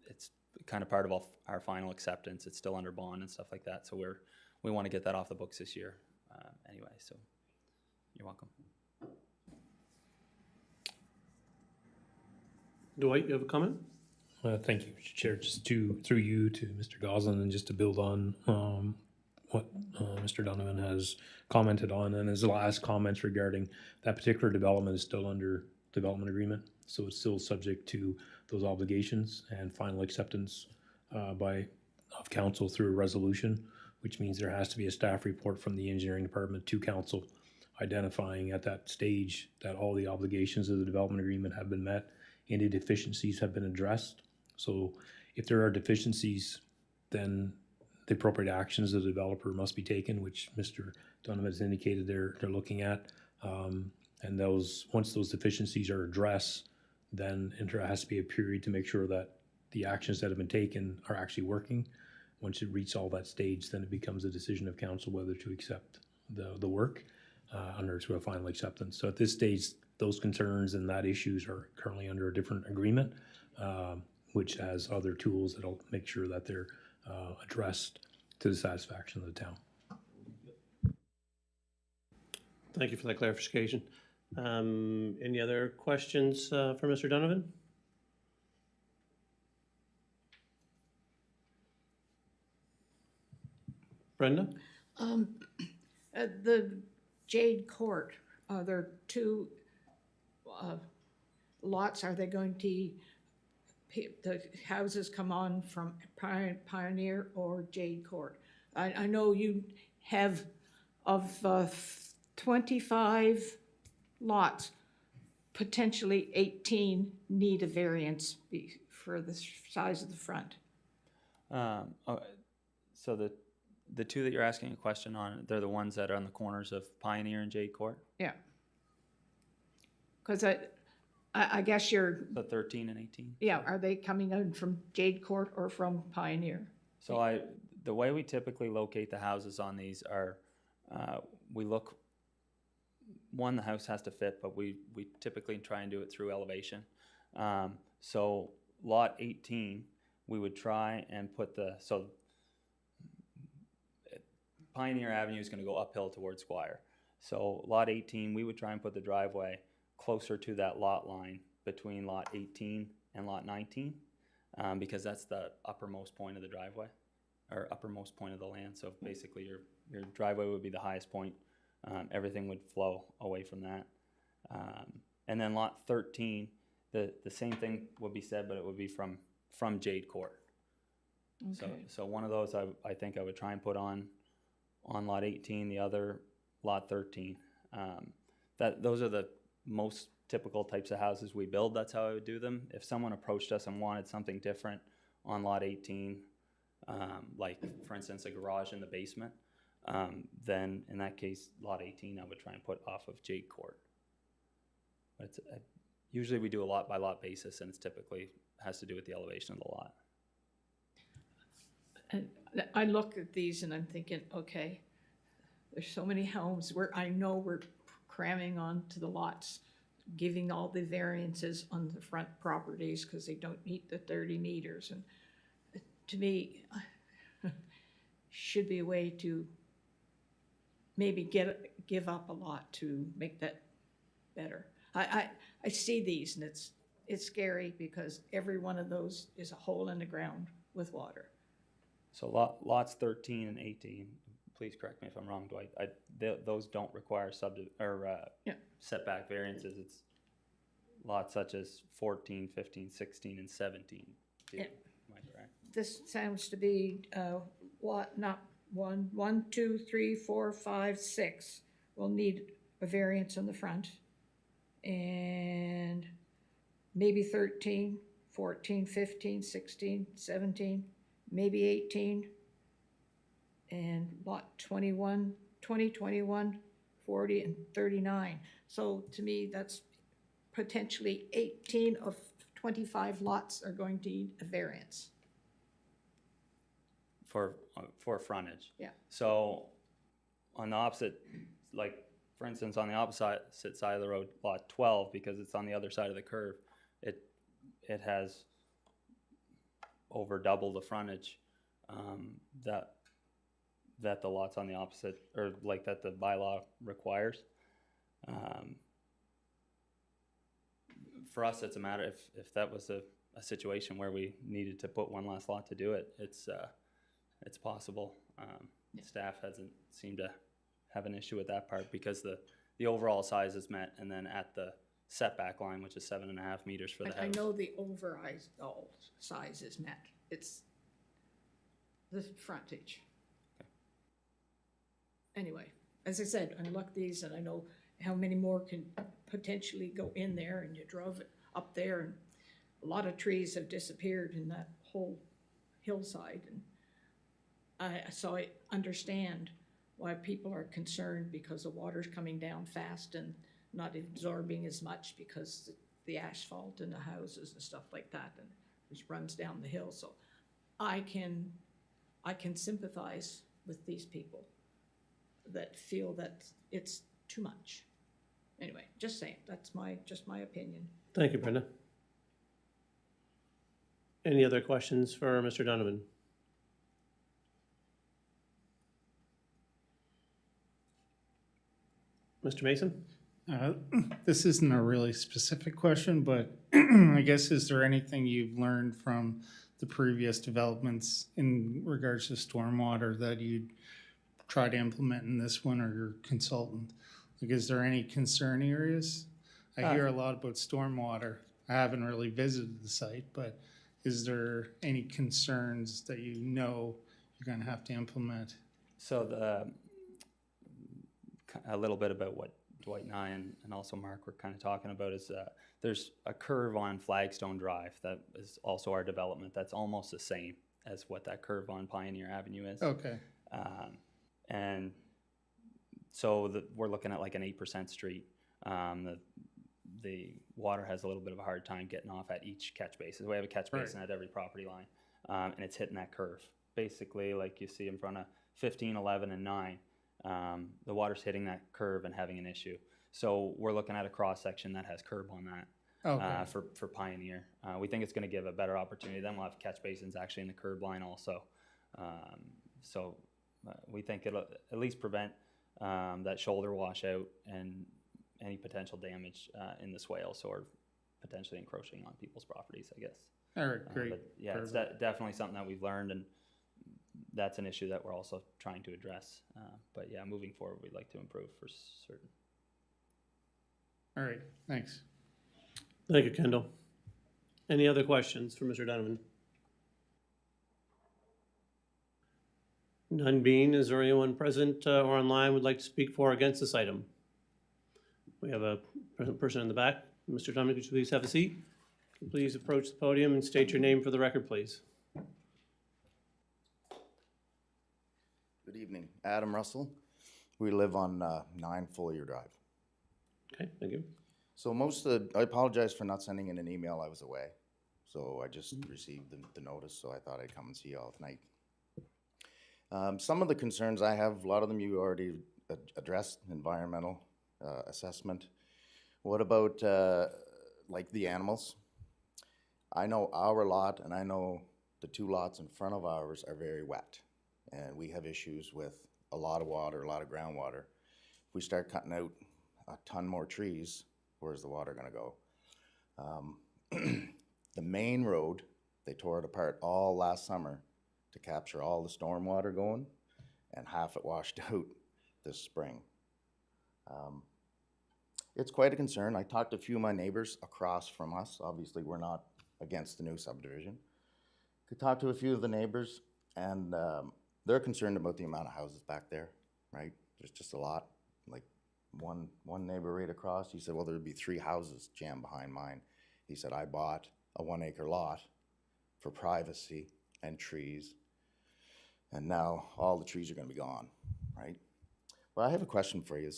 S16: It's kind of part of our final acceptance. It's still under bond and stuff like that. So we want to get that off the books this year anyway. So you're welcome.
S1: Dwight, you have a comment?
S12: Thank you, Mr. Chair. Just through you to Mr. Goslin, and just to build on what Mr. Donovan has commented on, and his last comments regarding that particular development is still under development agreement, so it's still subject to those obligations and final acceptance of council through a resolution, which means there has to be a staff report from the engineering department to council identifying at that stage that all the obligations of the development agreement have been met. Any deficiencies have been addressed. So if there are deficiencies, then the appropriate actions of the developer must be taken, which Mr. Donovan has indicated they're looking at. And once those deficiencies are addressed, then there has to be a period to make sure that the actions that have been taken are actually working. Once it reaches all that stage, then it becomes a decision of council whether to accept the work under to a final acceptance. So at this stage, those concerns and that issues are currently under a different agreement, which has other tools that'll make sure that they're addressed to the satisfaction of the town.
S1: Thank you for that clarification. Any other questions for Mr. Donovan? Brenda?
S3: The Jade Court, there are two lots. Are they going to, the houses come on from Pioneer or Jade Court? I know you have of 25 lots, potentially 18 need a variance for the size of the front.
S16: So the two that you're asking a question on, they're the ones that are on the corners of Pioneer and Jade Court?
S3: Yeah. Because I guess you're...
S16: The 13 and 18?
S3: Yeah, are they coming in from Jade Court or from Pioneer?
S16: So the way we typically locate the houses on these are, we look, one, the house has to fit, but we typically try and do it through elevation. So lot 18, we would try and put so Pioneer Avenue is going to go uphill towards Squire. So lot 18, we would try and put the driveway closer to that lot line between lot 18 and lot 19, because that's the uppermost point of the driveway. or uppermost point of the land. So basically your driveway would be the highest point. Everything would flow away from that. And then lot 13, the same thing would be said, but it would be from Jade Court. So one of those I think I would try and put on lot 18, the other lot 13. Those are the most typical types of houses we build. That's how I would do them. If someone approached us and wanted something different on lot 18, like for instance a garage in the basement, then in that case lot 18 I would try and put off of Jade Court. But it's, usually we do a lot by lot basis, and it's typically has to do with the elevation of the lot.
S3: And I look at these and I'm thinking, okay, there's so many homes where I know we're cramming onto the lots, giving all the variances on the front properties because they don't meet the 30 meters. And to me, should be a way to maybe give up a lot to make that better. I see these and it's scary because every one of those is a hole in the ground with water.
S16: So lots 13 and 18, please correct me if I'm wrong, Dwight, those don't require setback variances. It's lots such as 14, 15, 16, and 17. Am I correct?
S3: This sounds to be not 1, 2, 3, 4, 5, 6 will need a variance on the front. And maybe 13, 14, 15, 16, 17, maybe 18. And lot 21, 20, 21, 40, and 39. So to me, that's potentially 18 of 25 lots are going to need a variance.
S16: For frontage.
S3: Yeah.
S16: So on the opposite, like for instance, on the opposite side of the road, lot 12, because it's on the other side of the curve, it has over double the frontage that the lots on the opposite, or like that the bylaw requires. For us, it's a matter if that was a situation where we needed to put one last lot to do it, it's possible. Staff hasn't seemed to have an issue with that part because the overall size is met, and then at the setback line, which is 7.5 meters for the house.
S3: I know the overall size is met. It's the frontage.
S16: Okay.
S3: Anyway, as I said, I look these and I know how many more can potentially go in there, and you drove it up there and a lot of trees have disappeared in that whole hillside. And so I understand why people are concerned because the water's coming down fast and not absorbing as much because the asphalt in the houses and stuff like that, and it runs down the hill. So I can sympathize with these people that feel that it's too much. Anyway, just saying, that's just my opinion.
S1: Thank you, Brenda. Any other questions for Mr. Donovan? Mr. Mason?
S15: This isn't a really specific question, but I guess is there anything you've learned from the previous developments in regards to stormwater that you'd try to implement in this one, or your consultant? Like, is there any concern areas? I hear a lot about stormwater. I haven't really visited the site, but is there any concerns that you know you're going to have to implement?
S16: So a little bit about what Dwight and I and also Mark were kind of talking about is there's a curve on Flagstone Drive that is also our development that's almost the same as what that curve on Pioneer Avenue is.
S15: Okay.
S16: And so we're looking at like an 8% street. The water has a little bit of a hard time getting off at each catch basin. We have a catch basin at every property line, and it's hitting that curve. Basically, like you see in front of 15, 11, and 9, the water's hitting that curve and having an issue. So we're looking at a cross section that has curb on that for Pioneer. We think it's going to give a better opportunity. Then we'll have catch basins actually in the curb line also. So we think it'll at least prevent that shoulder washout and any potential damage in the swales or potentially encroaching on people's properties, I guess.
S15: All right, great.
S16: But yeah, it's definitely something that we've learned, and that's an issue that we're also trying to address. But yeah, moving forward, we'd like to improve for certain.
S15: All right, thanks.
S1: Thank you, Kendall. Any other questions for Mr. Donovan? None being, is there anyone present or online would like to speak for or against this item? We have a present person in the back. Mr. Donovan, could you please have a seat? Please approach the podium and state your name for the record, please.
S17: Good evening, Adam Russell. We live on 9 Fuller Drive.
S1: Okay, thank you.
S17: So I apologize for not sending in an email, I was away. So I just received the notice, so I thought I'd come and see you all tonight. Some of the concerns I have, a lot of them you already addressed, environmental assessment. What about like the animals? I know our lot and I know the 2 lots in front of ours are very wet. And we have issues with a lot of water, a lot of groundwater. If we start cutting out a ton more trees, where's the water gonna go? The main road, they tore it apart all last summer to capture all the storm water going, and half it washed out this spring. It's quite a concern. I talked to a few of my neighbors across from us. Obviously, we're not against the new subdivision. Could talk to a few of the neighbors, and they're concerned about the amount of houses back there, right? There's just a lot. Like one neighbor right across, he said, well, there'd be 3 houses jammed behind mine. He said, I bought a 1-acre lot for privacy and trees, and now all the trees are gonna be gone, right? Well, I have a question for you.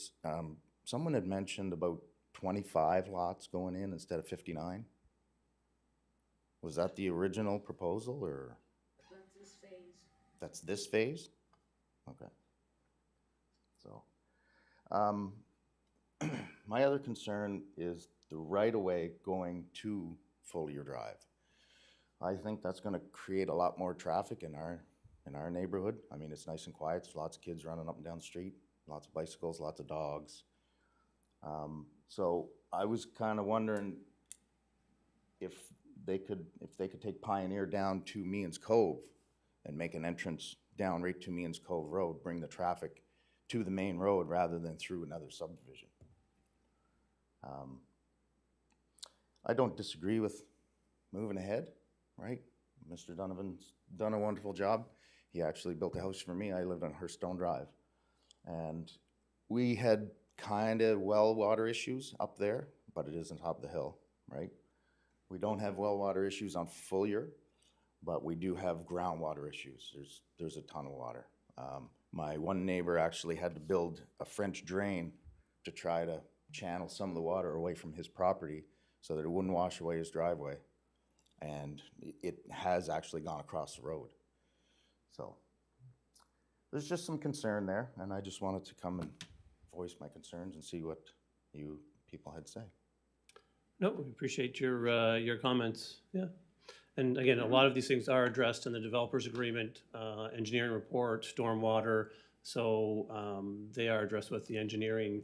S17: Someone had mentioned about 25 lots going in instead of 59. Was that the original proposal, or?
S3: That's this phase.
S17: That's this phase? Okay. So, my other concern is the right-of-way going to Fuller Drive. I think that's gonna create a lot more traffic in our neighborhood. I mean, it's nice and quiet. There's lots of kids running up and down the street, lots of bicycles, lots of dogs. So I was kind of wondering if they could take Pioneer down to Meehan's Cove and make an entrance down right to Meehan's Cove Road, bring the traffic to the main road rather than through another subdivision. I don't disagree with moving ahead, right? Mr. Donovan's done a wonderful job. He actually built a house for me. I lived on Hearthstone Drive. And we had kind of well water issues up there, but it is on top of the hill, right? We don't have well water issues on Fuller, but we do have groundwater issues. There's a ton of water. My one neighbor actually had to build a French drain to try to channel some of the water away from his property so that it wouldn't wash away his driveway. And it has actually gone across the road. So there's just some concern there, and I just wanted to come and voice my concerns and see what you people had to say.
S1: No, we appreciate your comments, yeah. And again, a lot of these things are addressed in the developer's agreement, engineering report, stormwater, so they are addressed with the engineering,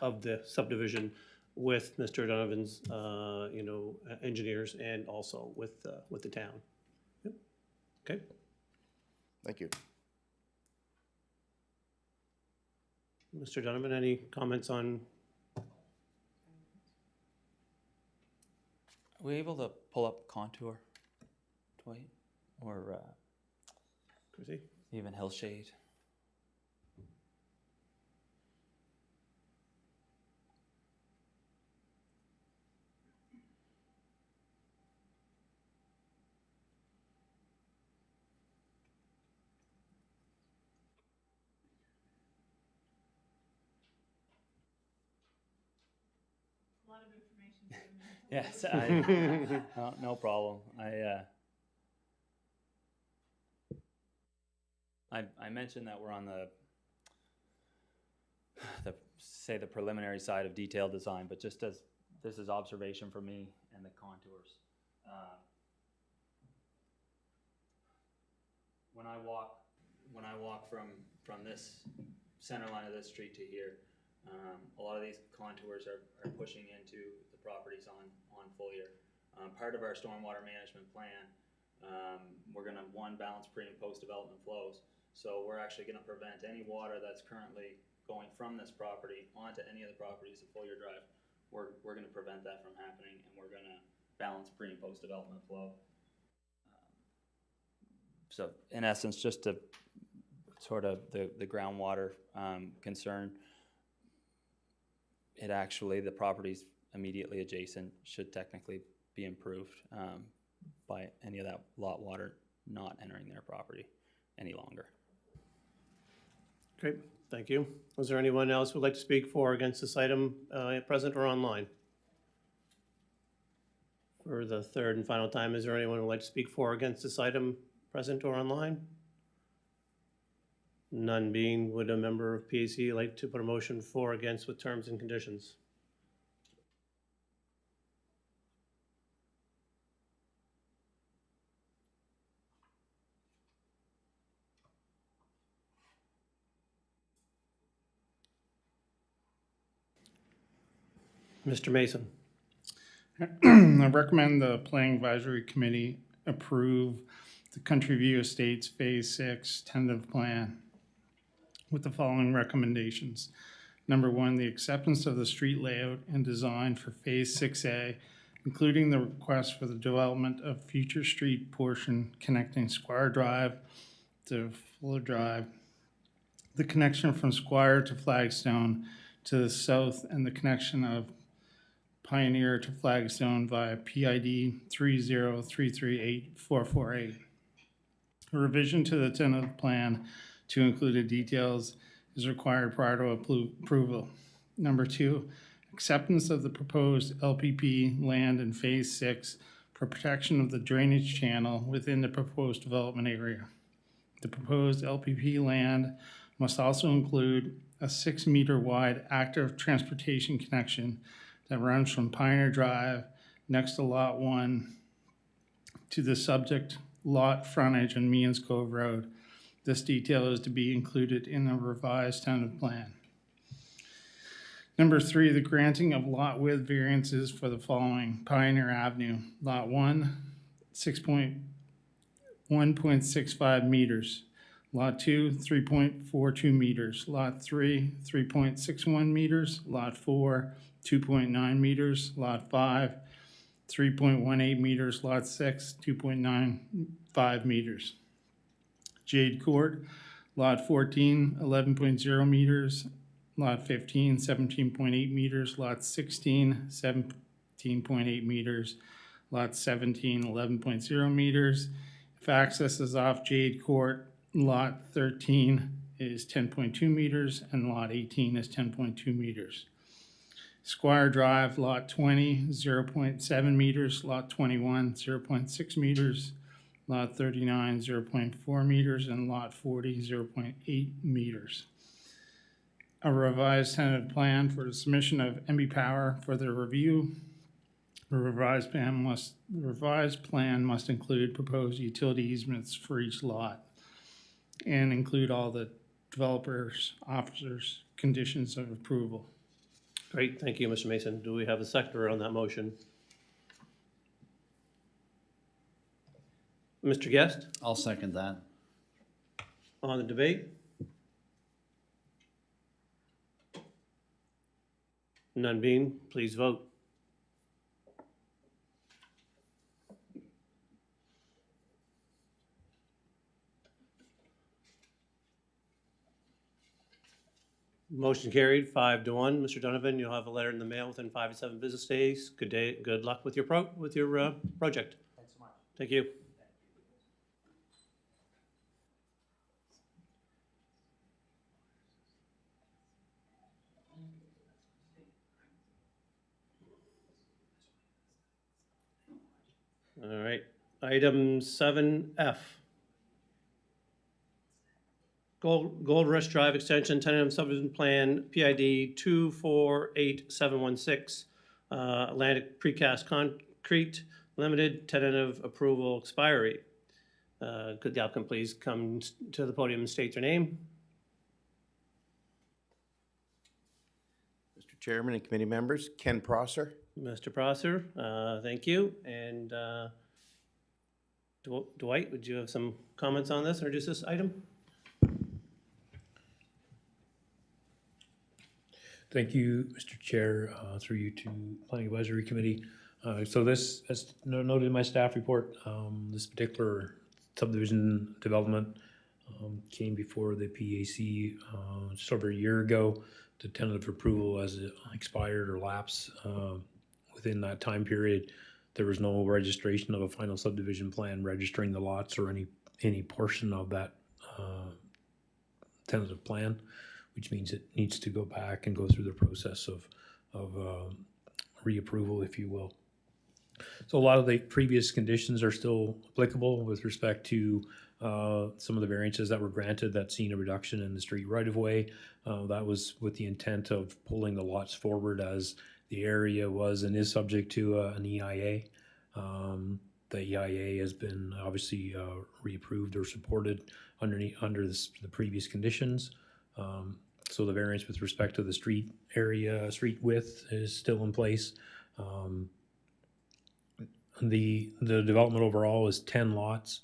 S1: of the subdivision with Mr. Donovan's, engineers and also with the town. Yep. Okay.
S17: Thank you.
S1: Mr. Donovan, any comments on?
S16: Are we able to pull up contour, Dwight, or
S1: Chrissy?
S16: even hillshade?
S3: A lot of information.
S16: Yes, no problem. I mentioned that we're on the preliminary side of detailed design, but just as this is observation for me and the contours. When I walk from this center line of this street to here, a lot of these contours are pushing into the properties on Fuller. Part of our stormwater management plan We're gonna, one, balance pre and post development flows. So we're actually gonna prevent any water that's currently going from this property onto any of the properties at Fuller Drive. We're gonna prevent that from happening, and we're gonna balance pre and post development flow. So in essence, just to sort of the groundwater concern, it actually, the properties immediately adjacent should technically be improved by any of that lot water not entering their property any longer.
S1: Great, thank you. Was there anyone else who would like to speak for or against this item, present or online? For the third and final time, is there anyone who would like to speak for or against this item, present or online? None being, would a member of PAC like to put a motion for or against with terms and conditions? Mr. Mason.
S15: I recommend the Planning Advisory Committee approve the Country View Estates Phase 6 tentative plan with the following recommendations. Number one, the acceptance of the street layout and design for Phase 6A, including the request for the development of future street portion connecting Squire Drive to Fuller Drive, the connection from Squire to Flagstone to the south, and the connection of Pioneer to Flagstone via PID 303384448. A revision to the tentative plan to include the details is required prior to approval. Number two, acceptance of the proposed LPP land in Phase 6 for protection of the drainage channel within the proposed development area. The proposed LPP land must also include a 6-meter wide active transportation connection that runs from Pioneer Drive next to Lot 1 to the subject lot frontage on Means Cove Road. This detail is to be included in the revised tentative plan. Number three, the granting of lot width variances for the following: Pioneer Avenue, Lot 1, 1.65 meters. Lot 2, 3.42 meters. Lot 3, 3.61 meters. Lot 4, 2.9 meters. Lot 5, 3.18 meters. Lot 6, 2.95 meters. Jade Court, Lot 14, 11.0 meters. Lot 15, 17.8 meters. Lot 16, 17.8 meters. Lot 17, 11.0 meters. If access is off Jade Court, Lot 13 is 10.2 meters and Lot 18 is 10.2 meters. Squire Drive, Lot 20, 0.7 meters. Lot 21, 0.6 meters. Lot 39, 0.4 meters, and Lot 40, 0.8 meters. A revised tentative plan for the submission of MB Power for their review. The revised plan must include proposed utility easements for each lot and include all the developers, officers' conditions of approval.
S1: Great, thank you, Mr. Mason. Do we have a seconder on that motion? Mr. Guest,
S18: I'll second that.
S1: on the debate? None being, please vote. Motion carried, 5-1. Mr. Donovan, you'll have a letter in the mail within 5 to 7 business days. Good day, good luck with your project. Thanks so much. Thank you. All right, item 7F. Gold Rush Drive Extension Tentative Subdivision Plan, PID 248716, Atlantic Precast Concrete Limited, tentative approval expiry. Could the applicant please come to the podium and state their name?
S19: Mr. Chairman and committee members, Ken Prosser.
S1: Mr. Prosser, thank you. And do Dwight, would you have some comments on this, introduce this item?
S12: Thank you, Mr. Chair, through you to Planning Advisory Committee. So this, as noted in my staff report, this particular subdivision development came before the PAC just over a year ago. The tentative approval as it expired or lapsed within that time period. There was no registration of a final subdivision plan registering the lots or any portion of that tentative plan, which means it needs to go back and go through the process of reapproval, if you will. So a lot of the previous conditions are still applicable with respect to some of the variances that were granted that seen a reduction in the street right-of-way. That was with the intent of pulling the lots forward as the area was and is subject to an EIA. The EIA has been obviously reapproved or supported under the previous conditions. So the variance with respect to the street area, street width is still in place. The development overall is 10 lots,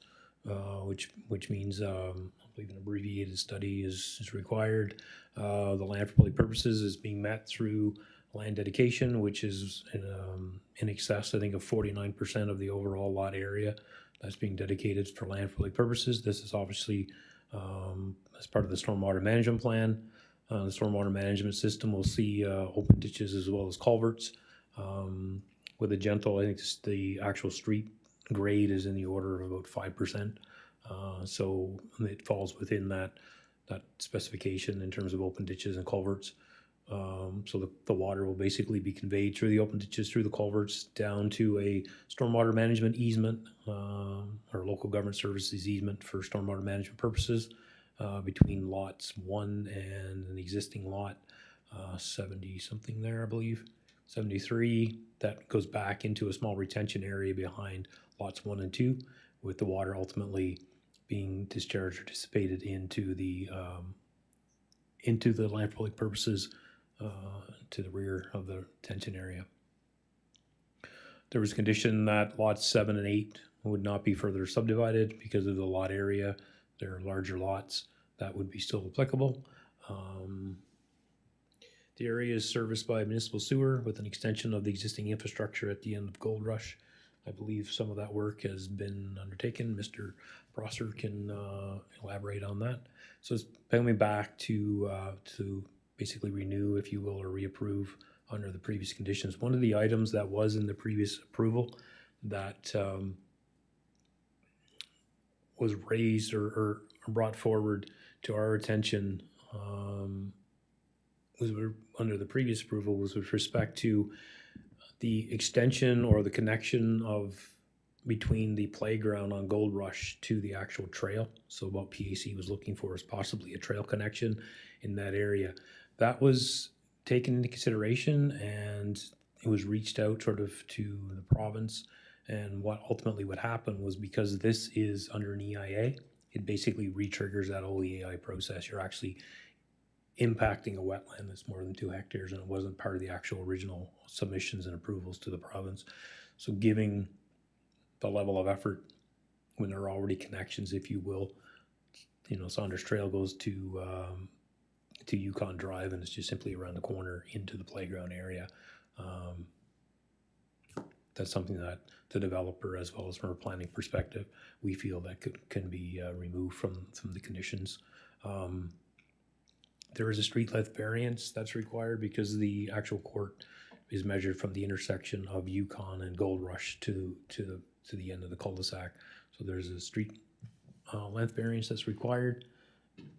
S12: which means I believe an abbreviated study is required. The land for public purposes is being met through land dedication, which is in excess, I think, of 49% of the overall lot area that's being dedicated for land for public purposes. This is obviously as part of the stormwater management plan. The stormwater management system will see open ditches as well as culverts. With a gentle, I think the actual street grade is in the order of about 5%. So it falls within that specification in terms of open ditches and culverts. So the water will basically be conveyed through the open ditches, through the culverts, down to a stormwater management easement, or local government services easement for stormwater management purposes, between lots 1 and an existing lot, 70 something there, I believe. 73, that goes back into a small retention area behind lots 1 and 2, with the water ultimately being discharged or dissipated into the land for public purposes to the rear of the retention area. There was a condition that lots 7 and 8 would not be further subdivided because of the lot area. They're larger lots. That would be still applicable. The area is serviced by municipal sewer with an extension of the existing infrastructure at the end of Gold Rush. I believe some of that work has been undertaken. Mr. Prosser can elaborate on that. So it's coming back to basically renew, if you will, or reapprove under the previous conditions. One of the items that was in the previous approval that was raised or brought forward to our attention was under the previous approval was with respect to the extension or the connection of between the playground on Gold Rush to the actual trail. So what PAC was looking for is possibly a trail connection in that area. That was taken into consideration, and it was reached out sort of to the province. And what ultimately would happen was, because this is under an EIA, it basically re-triggers that whole EIA process. You're actually impacting a wetland that's more than 2 hectares, and it wasn't part of the actual original submissions and approvals to the province. So giving the level of effort when there are already connections, if you will, Saunders Trail goes to Yukon Drive, and it's just simply around the corner into the playground area. That's something that the developer, as well as from a planning perspective, we feel that can be removed from the conditions. There is a street length variance that's required because the actual court is measured from the intersection of Yukon and Gold Rush to the end of the cul-de-sac. So there's a street length variance that's required.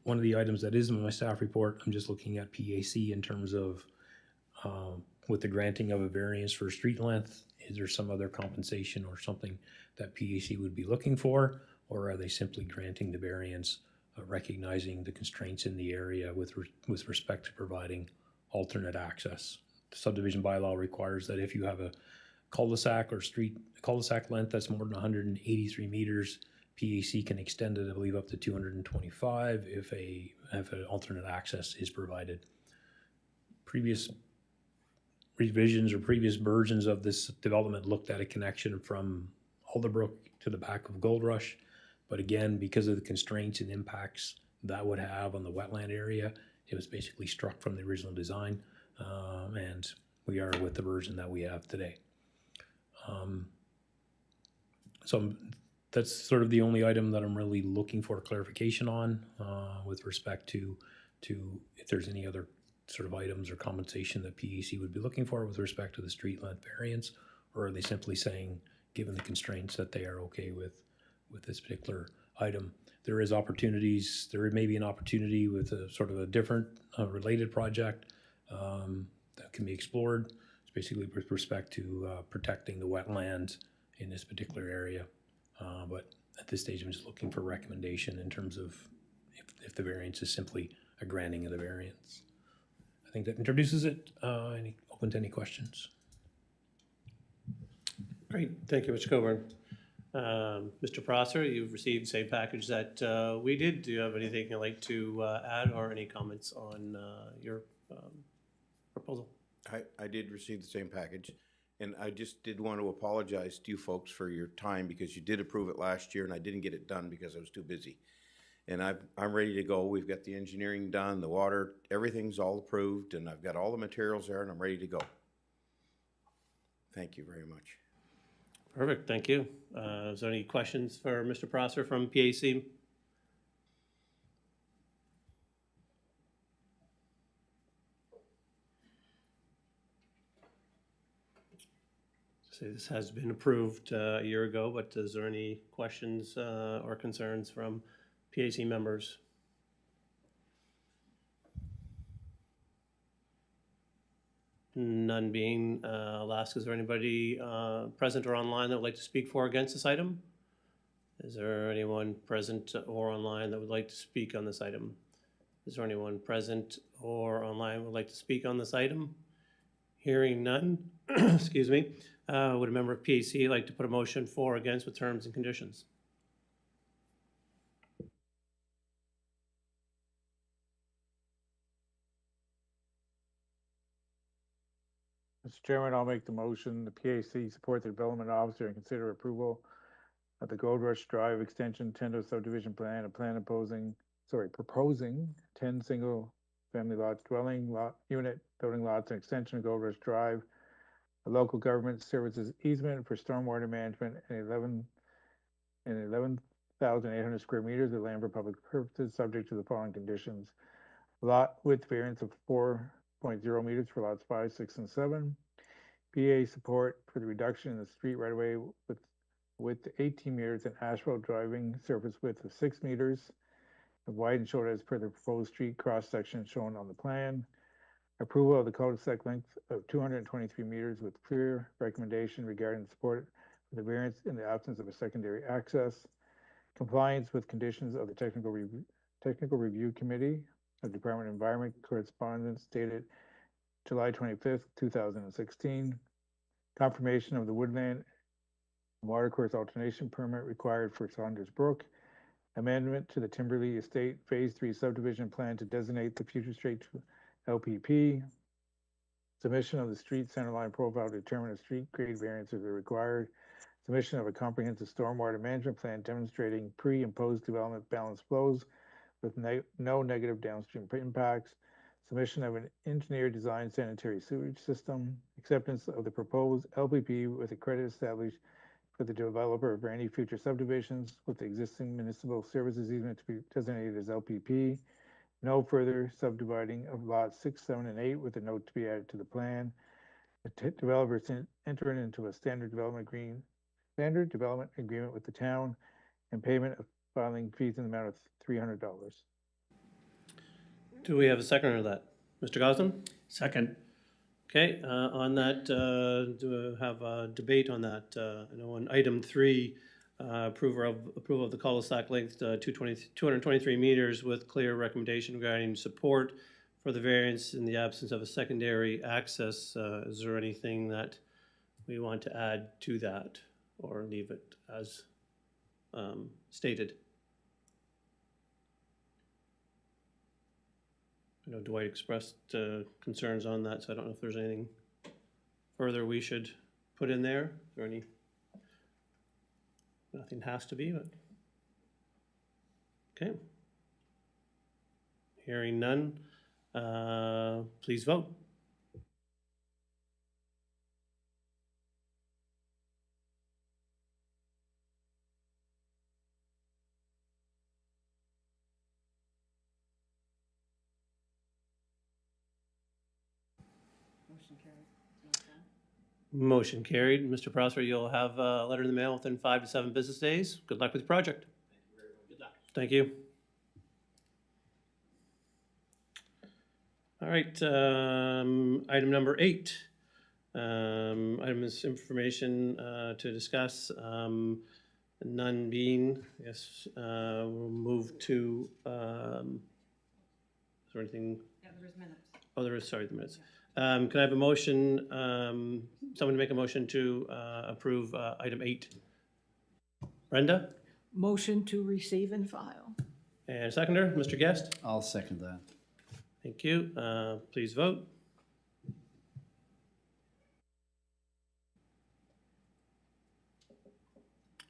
S12: One of the items that is in my staff report, I'm just looking at PAC in terms of with the granting of a variance for street length, is there some other compensation or something that PAC would be looking for, or are they simply granting the variance, recognizing the constraints in the area with respect to providing alternate access? The subdivision bylaw requires that if you have a cul-de-sac or cul-de-sac length that's more than 183 meters, PAC can extend it, I believe, up to 225 if an alternate access is provided. Previous revisions or previous versions of this development looked at a connection from Alderbrook to the back of Gold Rush. But again, because of the constraints and impacts that would have on the wetland area, it was basically struck from the original design, and we are with the version that we have today. So that's sort of the only item that I'm really looking for clarification on, with respect to if there's any other sort of items or compensation that PAC would be looking for with respect to the street length variance, or are they simply saying, given the constraints, that they are okay with this particular item? There is opportunities, there may be an opportunity with a sort of a different related project that can be explored, basically with respect to protecting the wetlands in this particular area. But at this stage, I'm just looking for recommendation in terms of if the variance is simply a granting of the variance. I think that introduces it. Open to any questions.
S1: Great, thank you, Mr. Coburn. Mr. Prosser, you've received the same package that we did. Do you have anything you'd like to add or any comments on your proposal?
S19: I did receive the same package, and I just did want to apologize to you folks for your time, because you did approve it last year and I didn't get it done because I was too busy. And I'm ready to go. We've got the engineering done, the water, everything's all approved, and I've got all the materials there and I'm ready to go. Thank you very much.
S1: Perfect, thank you. Is there any questions for Mr. Prosser from PAC? So this has been approved a year ago, but is there any questions or concerns from PAC members? None being, I'll ask, is there anybody present or online that would like to speak for or against this item? Is there anyone present or online that would like to speak on this item? Is there anyone present or online who would like to speak on this item? Hearing none, excuse me, would a member of PAC like to put a motion for or against with terms and conditions?
S4: Mr. Chairman, I'll make the motion. The PAC support the development officer and consider approval of the Gold Rush Drive Extension Tendo subdivision plan, a plan proposing 10 single-family lots, dwelling lot, unit, building lots, and extension of Gold Rush Drive, a local government services easement for stormwater management, and 11,800 square meters of land for public purposes, subject to the following conditions. Lot width variance of 4.0 meters for lots 5, 6, and 7. PA support for the reduction in the street right-of-way with 18 meters and asphalt driving surface width of 6 meters, wide and short as per the proposed street cross-section shown on the plan. Approval of the cul-de-sac length of 223 meters with clear recommendation regarding support for the variance in the absence of a secondary access. Compliance with conditions of the Technical Review Committee of the Department of Environment correspondence dated July 25th, 2016. Confirmation of the woodland watercourse alternation permit required for Saunders Brook. Amendment to the Timberley Estate Phase 3 subdivision plan to designate the future street to LPP. Submission of the street centerline profile to determine if street grade variances are required. Submission of a comprehensive stormwater management plan demonstrating pre and post development balance flows with no negative downstream impacts. Submission of an engineer designed sanitary sewage system. Acceptance of the proposed LPP with a credit established for the developer for any future subdivisions with the existing municipal services easement to be designated as LPP. No further subdividing of lots 6, 7, and 8 with a note to be added to the plan. The developers enter into a standard development agreement with the town, and payment of filing fees in the amount of $300.
S1: Do we have a seconder to that? Mr. Gosnell?
S2: Second.
S1: Okay, on that, do we have a debate on that? I know on item 3, approval of the cul-de-sac length 223 meters with clear recommendation regarding support for the variance in the absence of a secondary access. Is there anything that we want to add to that or leave it as stated? I know Dwight expressed concerns on that, so I don't know if there's anything further we should put in there. Is there any Nothing has to be, but. Okay. Hearing none, please vote. Motion carried. Mr. Prosper, you'll have a letter in the mail within 5 to 7 business days. Good luck with the project.
S2: Good luck.
S1: Thank you. All right, item number 8. Item is information to discuss, none being, yes, we'll move to, is there anything?
S11: Yeah, there's minutes.
S1: Oh, there is, sorry, the minutes. Can I have a motion, someone make a motion to approve item 8? Brenda?
S3: Motion to receive and file.
S1: And seconder, Mr. Guest?
S8: I'll second that.
S1: Thank you. Please vote.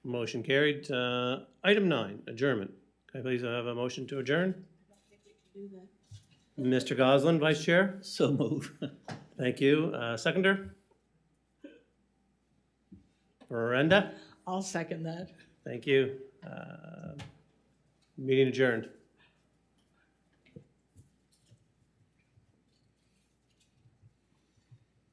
S1: Motion carried. Item 9, adjournment. Can I please have a motion to adjourn? Mr. Goslin, Vice Chair?
S2: So move.
S1: Thank you. Seconder? Brenda?
S3: I'll second that.
S1: Thank you. Meeting adjourned.